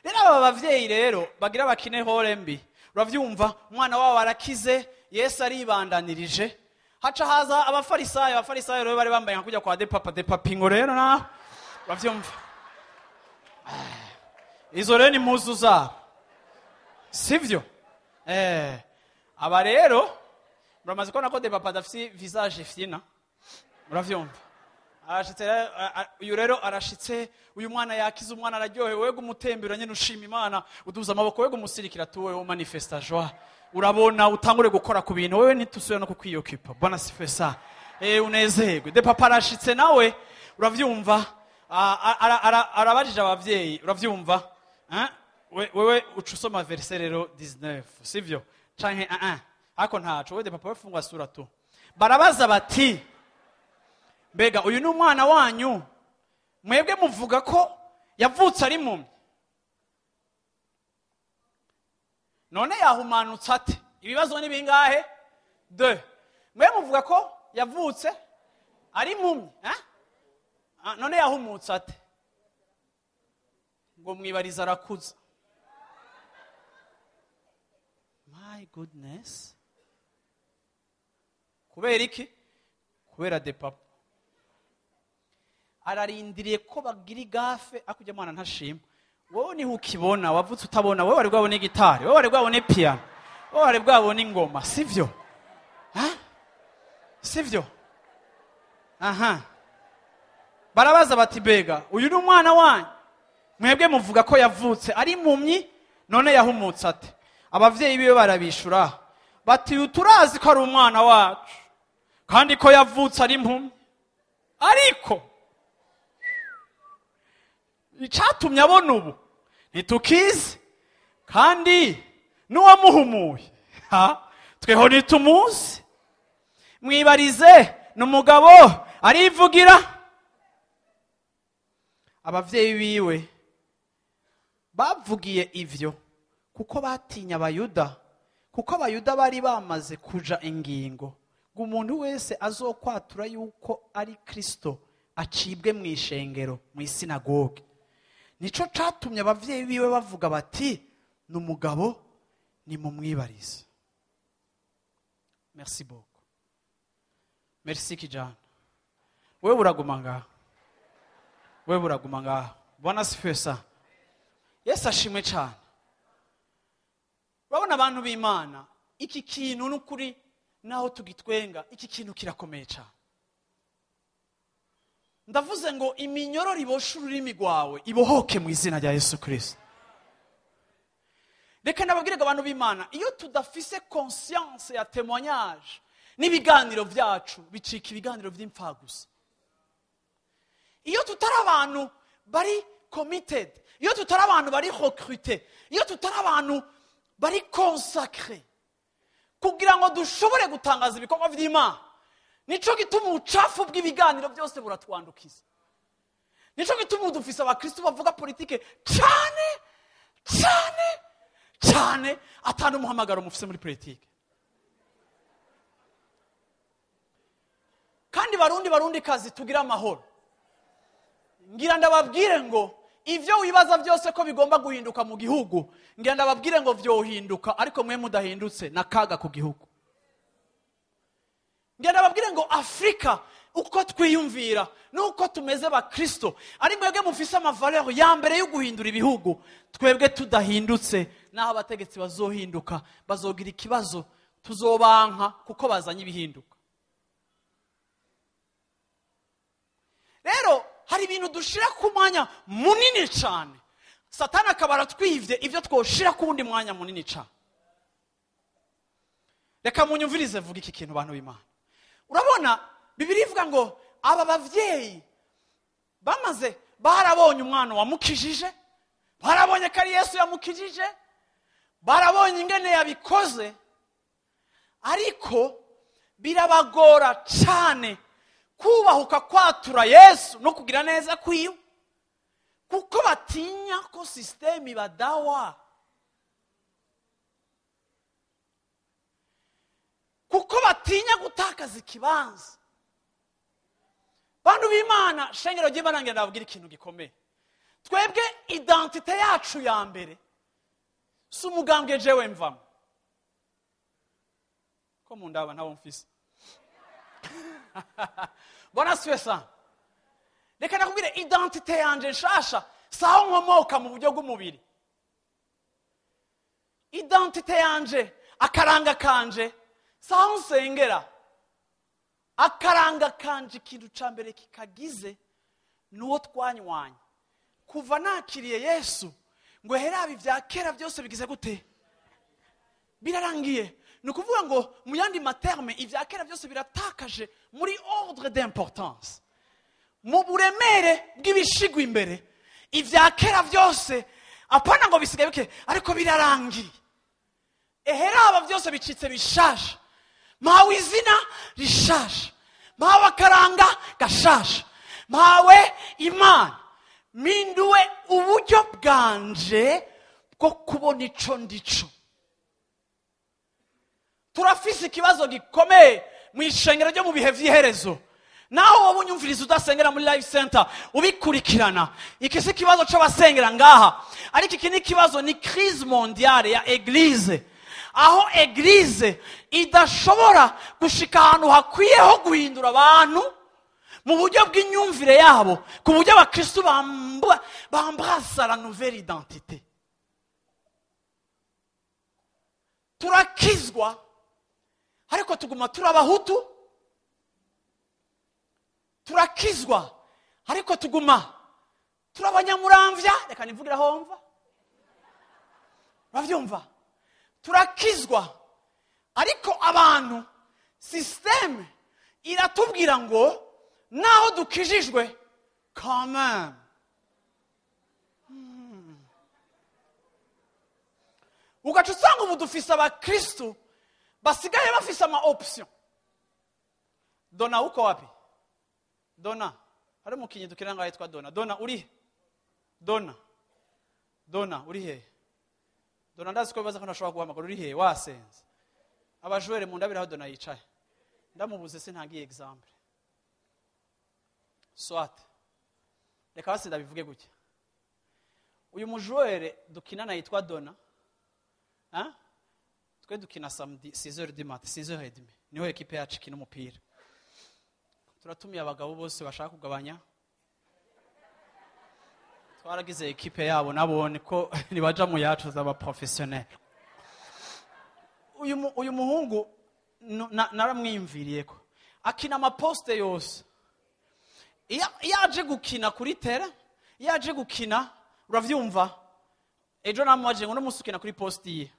Rero aba bavyeyi rero bagira bakine hore mbi, uravyumva, umwana wabo arakize, Yesu aribandanirije, haca haza abafarisayo rero bari bambaye nkujya kwa de papingo rero na uravyumva. Izo rero ni muzu zabo, sivyo? Aba rero muramaze kubona ko de papa dafise visage fina, uravyumva. Arashitse uyu rero arashitse, uyu mwana yakize, umwana araryohewe, wego umutembera nyene ushima Imana, uduza amaboko, wego umusirikira tuwe wo manifesta joie, urabona utangure gukora ku bintu, wewe ntitusubira no kukwiyokipa. Bwana sifesa, unezerwe. De papa arashitse nawe, uravyumva, arabajije abavyeyi, uravyumva, wewe ucusoma verset rero 19, sivyo? Canke ako ntaco, wewe de papa wefungwa sura tu. Barabaza bati, mbega uyu ni umwana wanyu, mwebwe muvuga ko yavutse ari impumyi, none yahumanutse ate? Ibibazo ni bingahe? 2. Mwe muvuga ko yavutse ari impumyi, none yahumutse ate? Ngo mwibariza arakuza. My goodness. Kubera iki? Kubera de papa ararindiriye ko bagira igafe, akujya mwana ntashima. Wowe niho ukibona, wavutse utabona, wowe wari bwabone gitari, wowe wari bwabone piano, wowe wari bwabone ingoma, sivyo? Sivyo? Barabaza bati, bega uyu ni umwana wanyu, mwebwe muvuga ko yavutse ari impumyi, none yahumutse ate? Abavyeyi biwe barabishura bati, turazi ko ari umwana wacu kandi ko yavutse ari impumyi, ariko icatumye abona ubu ntitukizi, kandi n'uwamuhumuye tweho ntitumuzi. Mwibarize, n'umugabo arivugira. Abavyeyi biwe bavugiye ivyo kuko batinya Abayuda, kuko Abayuda bari bamaze kuja ingingo ngo umuntu wese azokwatura yuko ari Kristo acibwe mu ishengero, mu isinagoge. Nico catumye abavyeyi biwe bavuga bati, n'umugabo ni mumwibarize. Merci beaucoup. Merci kijana. Wewe uraguma ngaho. Wewe uraguma ngaho. Bwana sifiwe sana. Yesu ashimwe cyane. Urabona abantu b'Imana, iki kintu n'ukuri naho tugitwenga, iki kintu kirakomeye cyane. Ndavuze ngo iminyororo ibosha ururimi rwawe ibohoke mu izina rya Yesu Kristo. Reka nababwirega abantu b'Imana, iyo tudafise conscience ya témoignage, n'ibiganiro byacu bicika ibiganiro by'impfagusa. Iyo tutari abantu bari committed, iyo tutari abantu bari recruté, iyo tutari abantu bari consacré kugira ngo dushobore gutangaza ibikorwa by'Imana, nico gituma ubucafu bw'ibiganiro byose buratwandukiza. Nico gituma dufise abakristo bavuga politike cyane atandi umuhamagaro mufise muri politike. Kandi barundi kazi tugira amahoro. Ngira ndababwire ngo ivyo wibaza byose ko bigomba guhinduka mu gihugu, ngira ndababwire ngo vyohinduka, ariko mwe mudahindutse nakaga ku gihugu. Ngira ndababwire ngo Afrika uko twiyumvira nuko tumeze ba Kristo, ari mwebwe mufise amavaleur ya mbere yo guhindura ibihugu, twebwe tudahindutse naho abategetsi bazohinduka bazogira ikibazo, tuzobanka kuko bazanye ibihinduka. Rero hari ibintu dushira ku mwanya munini cyane, Satani akaba aratwivye ivyo twoshira ku wundi mwanya munini cyane. Reka munyumvirize vuga iki kintu bantu b'Imana. Urabona Bibiliya ivuga ngo aba bavyeyi barabonye umwana wamukijije, barabonye ko ari Yesu yamukijije, barabonye ingene yabikoze, ariko birabagora cyane kubahuka kwatura Yesu no kugira neza kwiwe, kuko batinya ko system ibadawa, kuko batinya gutakaza ikibanza. Bantu b'Imana, shengero ry'Imana ngenda babwira ikintu gikomeye. Twebwe identite yacu ya mbere si umugambwe jewe mvamo. Ko mundaba ntawo mfise. Bona swesa. Reka nakubwire identite yanje nshasha saho nkomoka mu buryo bw'umubiri. Identite yanje, akaranga kanje saho nsengera. Akaranga kanje ikintu ca mbere kikagize nuwo twanywanye. Kuva nakiriye Yesu ngo herabi vya kera byose bigize gute? Birarangiye. Nukuvuga ngo mu yandi materme ivya kera byose biratakaje muri ordre d'importance. Mu buremere bw'ibishigwa imbere ivya kera byose apana ngo bisigaye bike ariko birarangiye. Eheraba byose bicitse bishasha. Mawe izina rishasha, mawe akaranga gashasha, mawe Imana minduwe uburyo bwanje bwo kubona ico ndico. Turafise ikibazo gikomeye mu ishengero ryo mu bihe vy'iherezo. Naho wowe unyumviriza udasengera muri live center ubikurikirana, iki si kibazo c'abasengera ngaha, ariko iki ni kibazo, ni crise mondiale ya eglise. Aho eglise idashobora gushika ahantu hakwiyeho guhindura abantu mu buryo bw'inyumvire yabo, ku buryo abakristo bambrasa la nouvelle identité. Turakizwa ariko tuguma turabahutu, turakizwa ariko tuguma turabanyamuramvya. Reka nivugira homva, bavyumva. Turakizwa ariko abantu, systeme iratubwira ngo naho dukijijwe quand même ugaca usanga ubu dufise abakristo basigaye bafise ama option. Dona uko wapi? Dona hari mukinyi dukiranga yitwa Dona. Dona uri? Dona uri he? Dona ndazi ko bibaza ko nashobora guhamagara uri he wasenze. Abajwere mu ndabira aho Dona yicaye. Ndamubuze sintangiye example. Swat. Reka basi ndabivuge gutya. Uyu mujwere dukinana yitwa Dona. Twe dukina samedi 6h du matin, 6h30. Niho equipe yacu ikina umupira. Turatumiye abagabo bose bashaka kugabanya. Twaragize equipe yabo nabone ko nibaja mu yacu z'aba professionnel. Uyu muhungu naramwimviriye ko akina ama poste yose. Yaje gukina kuri terrain, yaje gukina uravyumva. Ejo namwaje ngo musukina kuri poste ye.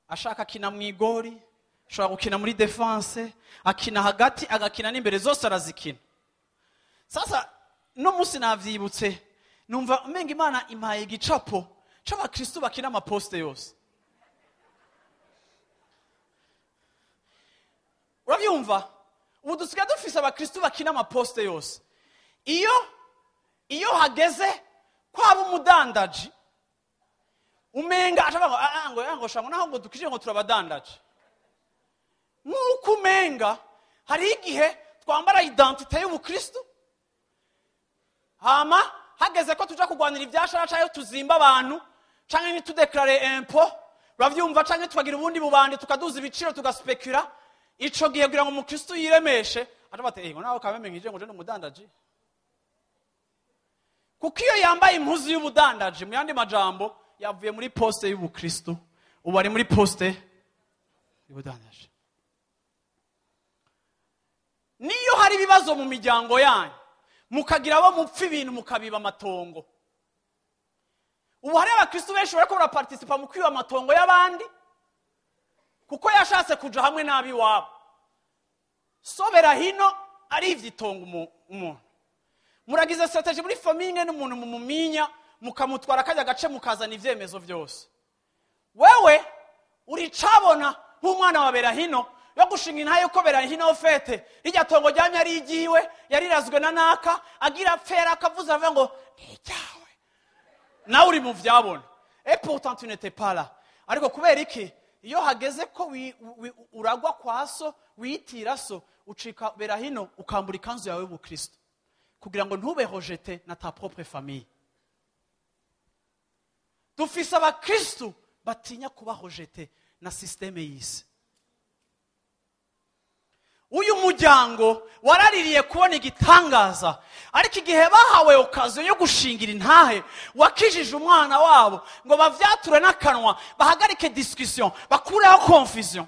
Ashaka akina mu igori, ashaka gukina muri defense, akina hagati, agakina n'imbere, zose arazikina. Sasa no musi navyibutse numva umenga Imana impaye igicapo c'abakristo bakina ama poste yose. Uravyumva? Ubu dusigaye dufise abakristo bakina ama poste yose. Iyo hageze kwaba umudandaji umenga ashaka ngo shango naho ngo dukije ngo turabadandaje. Nuko umenga hari igihe twambara identite y'ubukristo, hama hageze ko tuja kugwanira ivyashara yo tuzimba abantu canke ni tudeclare impôt, uravyumva, canke tukagira ubundi bubandi tukaduza ibiciro tugaspekura. Ico gihe kugira ngo umukristo yiremeshe atabate ngo naho kameme ngije ngo je n'umudandaji. Kuko iyo yambaye impuzu y'ubudandaji, mu yandi majambo yavuye muri poste y'ubukristo, ubu ari muri poste ibudandaje. Niyo hari ibibazo mu miryango yanyu, mukagira abo mupfa ibintu mukabiba amatongo. Ubu hari abakristo benshi bariko baraparticipa mu kwiba amatongo y'abandi kuko yashatse kuja hamwe nabi wabo. Sobera hino ari ivyitonga umuntu. Muragize strategy muri famille n'umuntu mumuminya mukamutwara kajya gace mukazana ivyemezo vyose. Wewe uri cabona nk'umwana wa Berahino yo gushinga intahe yuko Berahino ofete rijya tongo ryamye ari igiwe yarirazwe na naka agira fera akavuza avuga ngo nijyawe nawe uri mu vyabona. Et pourtant tu n'étais pas là. Ariko kubera iki iyo hageze ko uragwa kwaso witira so ucika Berahino ukambura ikanzu yawe y'ubukristo kugira ngo ntube rejete na ta propre famille. Dufise abakristo batinya kuba rejete na systeme y'isi. Uyu muryango waraririye kubona igitangaza, ariko igihe bahawe okaziyo yo gushingira intahe wakijije umwana wabo ngo bavyature n'akanwa bahagarike discussion bakureho confusion,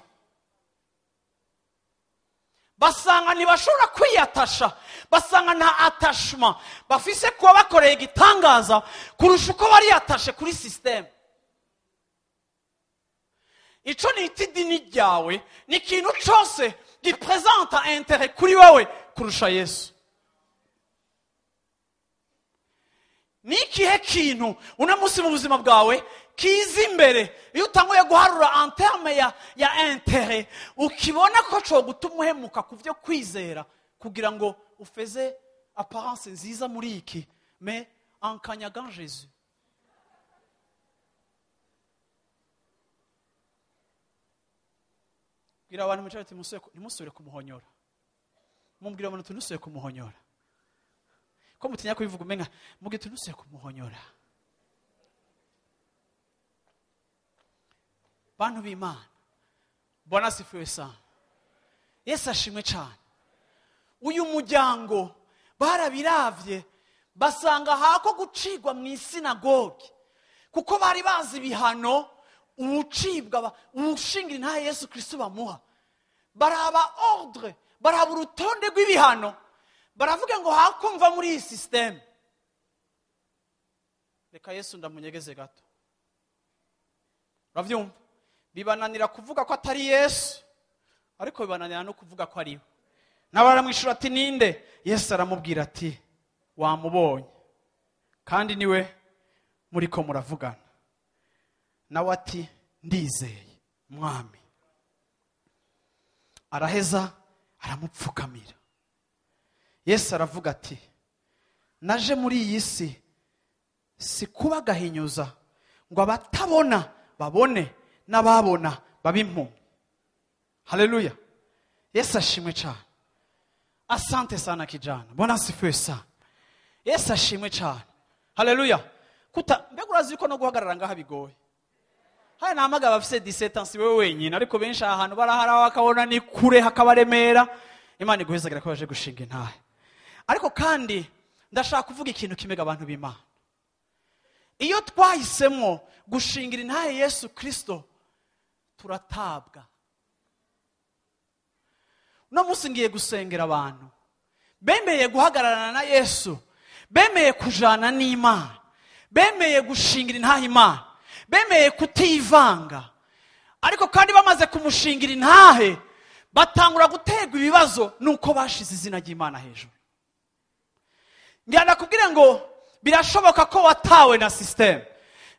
basanga ntibashobora kwiyatasha, basanga nta attachement bafise kuba bakoreye igitangaza kurusha uko bariyatashe kuri systeme. Ico ni idini ryawe, ni ikintu cose gipresenta intahe kuri wewe kurusha Yesu. Ni ikihe kintu una munsi mu buzima bwawe kiza imbere iyo utanguye guharura en terme ya intahe ukibona ko cyo gutuma uhemuka kuvyo kwizera kugira ngo ufeze apparence nziza muri iki mais en kanyagant Jésus. Gira abantu mucyo ati musubire kumuhonyora. Mumbwira abantu tunusubire kumuhonyora. Ko mutinya kubivuga umenga muge tunusubire kumuhonyora. Bantu b'Imana. Bwana asifiwe sana. Yesu ashimwe cyane. Uyu muryango barabiravye basanga hako gucigwa mu isinagogi kuko bari bazi ibihano ubucibwa ubushingira intahe Yesu Kristo bamuha. Baraba ordre, baraba urutonde rw'ibihano, baravuga ngo hakumva muri iyi system. Reka Yesu ndamunyegeze gato. Uravyumva? Bibananira kuvuga ko atari Yesu, ariko bibananira no kuvuga ko ari we. Nabaramwishura ati ninde? Yesu aramubwira ati wamubonye kandi niwe muri ko muravugana. Nawe ati ndizeye mwami. Araheza aramupfukamira. Yesu aravuga ati naje muri iyi si kuba gahinyuza ngo abatabona babone n'ababona babimpumye. Haleluya. Yesu ashimwe cyane. Asante sana kijana. Bwana asifiwe sana. Yesu ashimwe cyane. Haleluya. Mbega urazi ko no guhagarara ngaha bigoye. Hari namaga bafise 17 ans wewe wenyine, ariko benshi ahantu barahara bakabona ni kure hakabaremera. Imana iguhezagira ko baje gushinga intahe. Ariko kandi ndashaka kuvuga ikintu kimega abantu b'Imana. Iyo twahisemo gushingira intahe Yesu Kristo turatabwa. No musingiye gusengera abantu bemeye guhagararana na Yesu, bemeye kujana n'Imana, bemeye gushingira intahe Imana, bemeye kutivanga. Ariko kandi bamaze kumushingira intahe batangura gutegwa ibibazo nuko bashize izina ry'Imana hejuru. Ngenda kubwira ngo birashoboka ko watawe na system,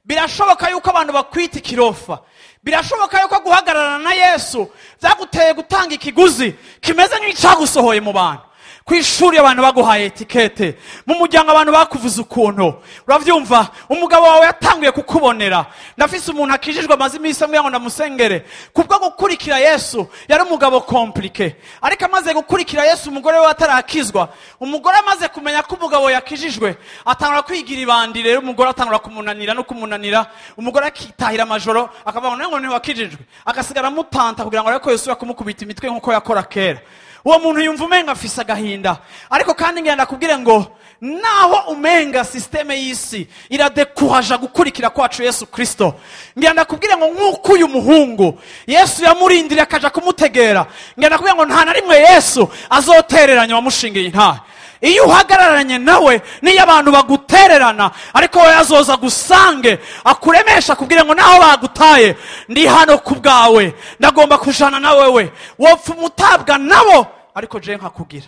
birashoboka yuko abantu bakwita ikirofa, birashoboka yuko guhagararana na Yesu byaguteye gutanga ikiguzi kimeze nk'icyagusohoye mu bantu. Kwishuri abantu baguhaye etikete, mu muryango abantu bakuvuza ukuntu. Uravyumva? Umugabo wawe yatanguye kukubonera. Nafise umuntu akijijwe amazi iminsi amwe ngo ndamusengere kubwo gukurikira Yesu, yari umugabo compliqué. Ariko amaze gukurikira Yesu umugore we atarakizwa, umugore amaze kumenya ko umugabo yakijijwe atangura kwigira ibandi. Rero umugore atangura kumunanira no kumunanira, umugore akitahira amajoro akavuga ngo ntiwakijijwe, agasigara mutanta kugira ngo ariko Yesu yakumukubita imitwe nkuko yakora kera. Uwo muntu yumva umenga afise agahinda. Ariko kandi ngenda kubwire ngo naho umenga systeme y'isi iradekuraja gukurikira kwacu Yesu Kristo, ngira ndakubwire ngo nk'uko uyu muhungu Yesu yamurindiriye akaja kumutegera, ngira ndakubwire ngo nta na rimwe Yesu azotereranya wamushingiye intahe. Iyo uhagararanye nawe niyo abantu bagutererana, ariko we azoza gusange akuremesha kubwire ngo naho bagutaye ndi hano kubwawe, ndagomba kujana nawe we wopfa umutabwa nabo ariko je nkakugira.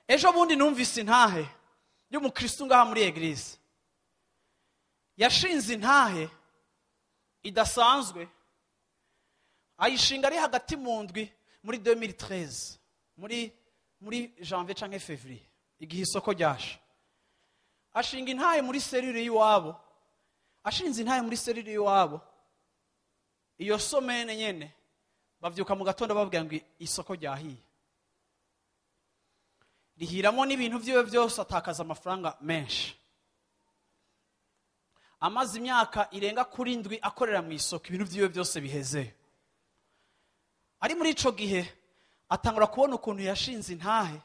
Ejo bundi numvise intahe y'umukristo ngaha muri eglise, yashinze intahe idasanzwe, ayishinga ari hagati mu ndwi muri 2013 muri janvier canke février, igihe isoko ryasha. Ashinga intahe muri serire y'iwabo, ashinze intahe muri serire y'iwabo. Iyo somene nyene bavyuka mu gatondo babwira ngo isoko ryahiye, rihiramo n'ibintu vyiwe byose, atakaza amafaranga menshi. Amaze imyaka irenga kuri ndwi akorera mu isoko, ibintu vyiwe byose biheze. Ari muri ico gihe atangura kubona ukuntu yashinze intahe,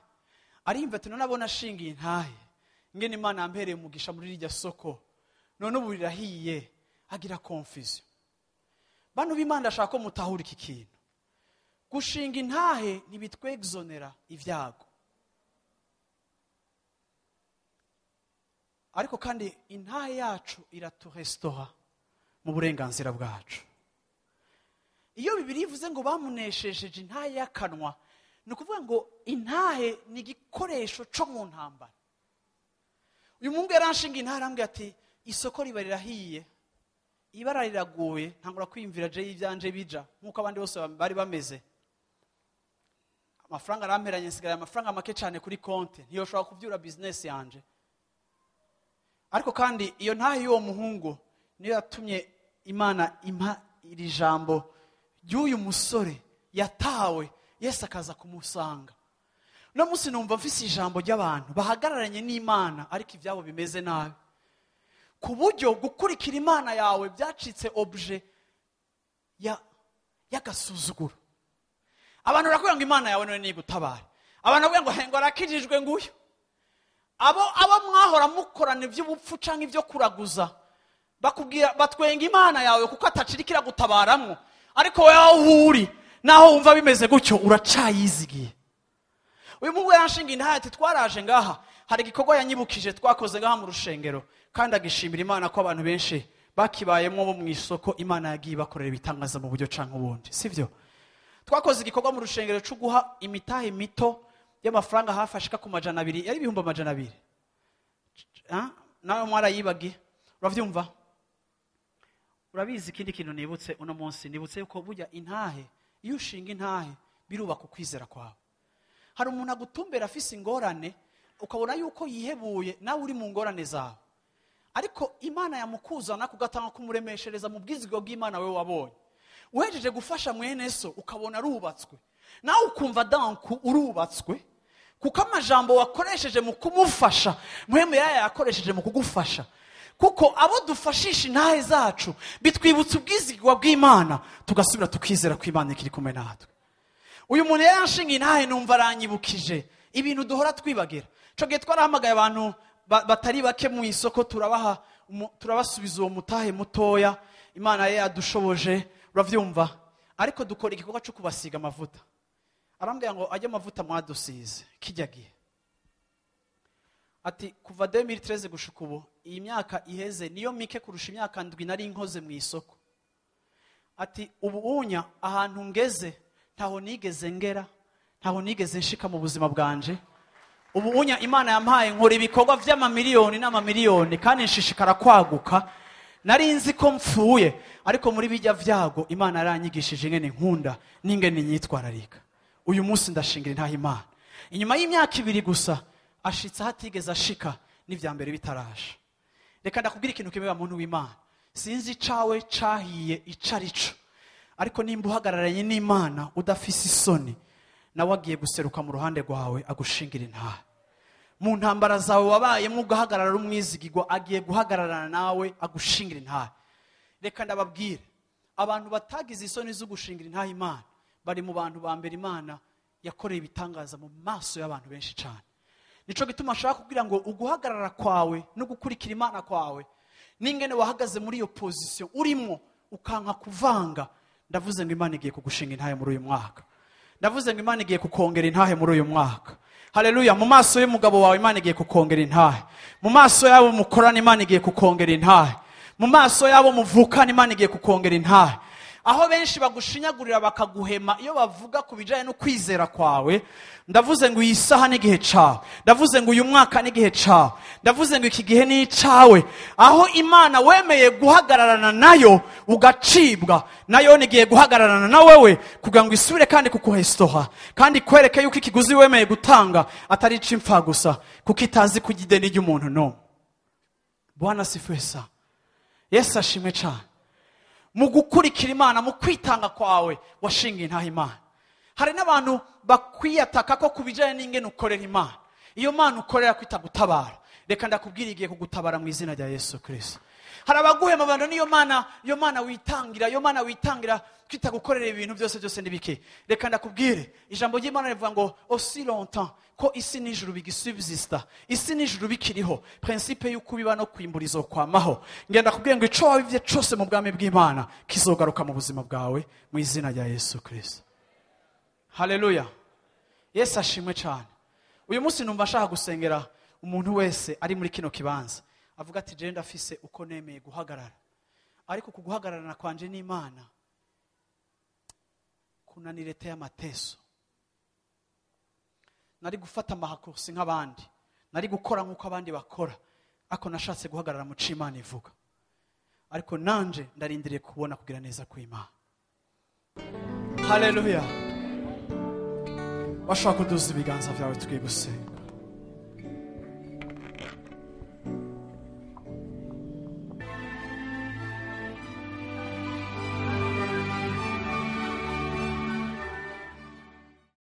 arimva ati nabona ashingiye intahe ngene Imana yampereye umugisha muri irya soko, none ubu rirahiye. Agira confusion. Bantu b'Imana ashaka ko mutahura iki kintu. Gushinga intahe ntibitwexonera ivyago, ariko kandi intahe yacu iraturestora mu burenganzira bwacu. Iyo Bibiliya ivuze ngo bamuneshejeje intahe y'akanwa, ni ukuvuga ngo intahe ni igikoresho cyo mu ntambara. Uyu mungu yaranshinga intahe arambwira ati isoko riba rirahiye, ibara riraguye, ntangura kwiyumvira je ivyanje bija nkuko abandi bose bari bameze. Amafaranga aramperanye, nsigara amafaranga make cyane kuri konte, ntiyo shobora kuvyura business yanje. Ariko kandi iyo ntahe y'uwo muhungu niyo yatumye Imana impa iri jambo ry'uyu musore yatawe, Yesu akaza kumusanga. No musi numva mfise ijambo ry'abantu bahagararanye n'Imana ariko ivyabo bimeze nabi, ku buryo gukurikira Imana yawe byacitse objet y'agasuzuguro. Abantu barakubwira ngo Imana yawe none nigutabara, abantu bavuga ngo arakijijwe nguyu. Abo mwahora mukorana ivy'ubupfu canke ivyo kuraguza bakubwira batwenga Imana yawe kuko atacirikira gutabaramwo, ariko wewe uhuri naho wumva bimeze gutyo uracayizigiye. Uyu mungu yanshinga intahe ati twaraje ngaha, hari igikorwa yanyibukije twakoze ngaha mu rushengero, kandi agishimira Imana ko abantu benshi bakibayemo bo mu isoko Imana yagiye bakorera ibitangaza mu buryo canke ubundi, sivyo? Twakoze igikorwa mu rushengero cyo guha imitahe mito y'amafaranga hafi ashika ku 200, yari 200. Nawe mwarayibagiye, uravyumva? Urabizi ikindi kintu nibutse uno munsi, nibutse yuko burya intahe, iyo ushinga intahe birubaka ukwizera kwawe. Hari umuntu agutumbera afise ingorane, ukabona yuko yihebuye nawe uri mu ngorane zawe, ariko Imana yamukuzana kugatanga kumuremeshereza mu bwizigiro bw'Imana wewe wabonye. Uhejeje gufasha mwene so ukabona arubatswe, nawe ukumva danku urubatswe, kuko amajambo wakoresheje mu kumufasha muhemu yakoresheje mu kugufasha. Kuko abo dufashisha intahe zacu bitwibutsa ubwizigwa bw'Imana, tugasubira tukizera ko Imana ikiri kumwe natwe. Uyu muntu yaranshinga intahe numva aranyibukije ibintu duhora twibagira. Cyo gihe twarahamagaye abantu batari bake mu isoko, turabasubiza uwo mutahe mutoya Imana yadushoboje, uravyumva? Ariko dukora igikorwa cyo kubasiga amavuta. Arambwira ngo ajye amavuta mwadusize kijya gihe. Ati kuva 2013 gushika ubu iyi myaka iheze niyo mike kurusha imyaka ndwi nari inkoze mu isoko. Ati ubu unya ahantu ngeze ntaho nigeze ngera, ntaho nigeze nshika mu buzima bwanje. Ubu unya Imana yampaye nkora ibikorwa vy'amamiliyoni n'amamiliyoni, kandi nshishikara kwaguka. Nari nzi ko mpfuye, ariko muri bijya vyago Imana yaranyigishije ingene nkunda n'ingene nyitwararika. Uyu munsi ndashingira intahe Imana. Inyuma y'imyaka 2 gusa ashitsa hatigeze ashika n'ivya mbere bitarasha. Reka ndakubwira ikintu kimwe muntu w'Imana, sinzi cawe cahiye icarico, ariko nimba uhagararanye n'Imana udafise isoni, nawe agiye guseruka mu ruhande rwawe agushingira intahe. Mu ntambara zawe wabayemo ugahagarara umwizigirwa, agiye guhagararana nawe agushingira intahe. Reka ndababwire, abantu batagize isoni zo gushingira intahe Imana bari mu bantu ba mbere Imana yakoreye ibitangaza mu maso y'abantu benshi cyane. Nico gituma ashaka kugira ngo uguhagarara kwawe no gukurikira Imana kwawe n'ingene wahagaze muri iyo position urimo ukanka kuvanga. Ndavuze ngo Imana igiye kugushinga intahe muri uyu mwaka. Ndavuze ngo Imana igiye kukongera intahe muri uyu mwaka. Haleluya. Mu maso y'umugabo wawe Imana igiye kukongera intahe. Mu maso yabo mukorana Imana igiye kukongera intahe. Mu maso yabo muvukana Imana igiye kukongera intahe. Aho benshi bagushinyagurira bakaguhema iyo bavuga ku bijanye no kwizera kwawe, ndavuze ngo iyi saha n'igihe cawe. Ndavuze ngo uyu mwaka n'igihe cawe. Ndavuze ngo iki gihe ni icawe. Aho Imana wemeye guhagararana nayo ugacibwa, nayo nigiye guhagararana na wewe kugira ngo isubire kandi kukuhestoha, kandi kwereke yuko ikiguzi wemeye gutanga atari icimfa gusa, kuko itazi kugideni ry'umuntu no. Bwana sifiwe sana. Yesu ashimwe cyane. Mu gukurikira Imana, mu kwitanga kwawe washinga intahe Imana. Hari n'abantu bakwiyataka ko kubijanye n'ingene ukorera Imana. Iyo Mana ukorera kwitagutabara, reka ndakubwira igiye kugutabara mu izina rya Yesu Kristo. Hari abaguhema abantu niyo Mana witangira kwitagukorera ibintu byose nibike. Reka ndakubwire ijambo ry'Imana rivuga ngo aussi longtemps ko isi n'ijuru bigisubsista, isi n'ijuru bikiriho, principe y'uko biba no kwimburizo kwamaho. Ngenda kubwira ngo ico wabivye cyose mu bwami bw'Imana kizogaruka mu buzima bwawe mu izina rya Yesu Kristo. Haleluya. Yesu ashimwe cyane. Uyu munsi numva nshaka gusengera umuntu wese ari muri kino kibanza avuga ati je ndafise uko nemeye guhagarara, ariko kuguhagararana kwanje n'Imana kunanirete y'amateso. Nari gufata amahakursi nk'abandi, nari gukora nk'uko abandi bakora, ariko nashatse guhagarara mu c'Imana ivuga. Ariko nanje ndarindiriye kubona kugira neza kw'Imana. Haleluya. Washaka kuduza ibiganza byawe tugiye gusenga.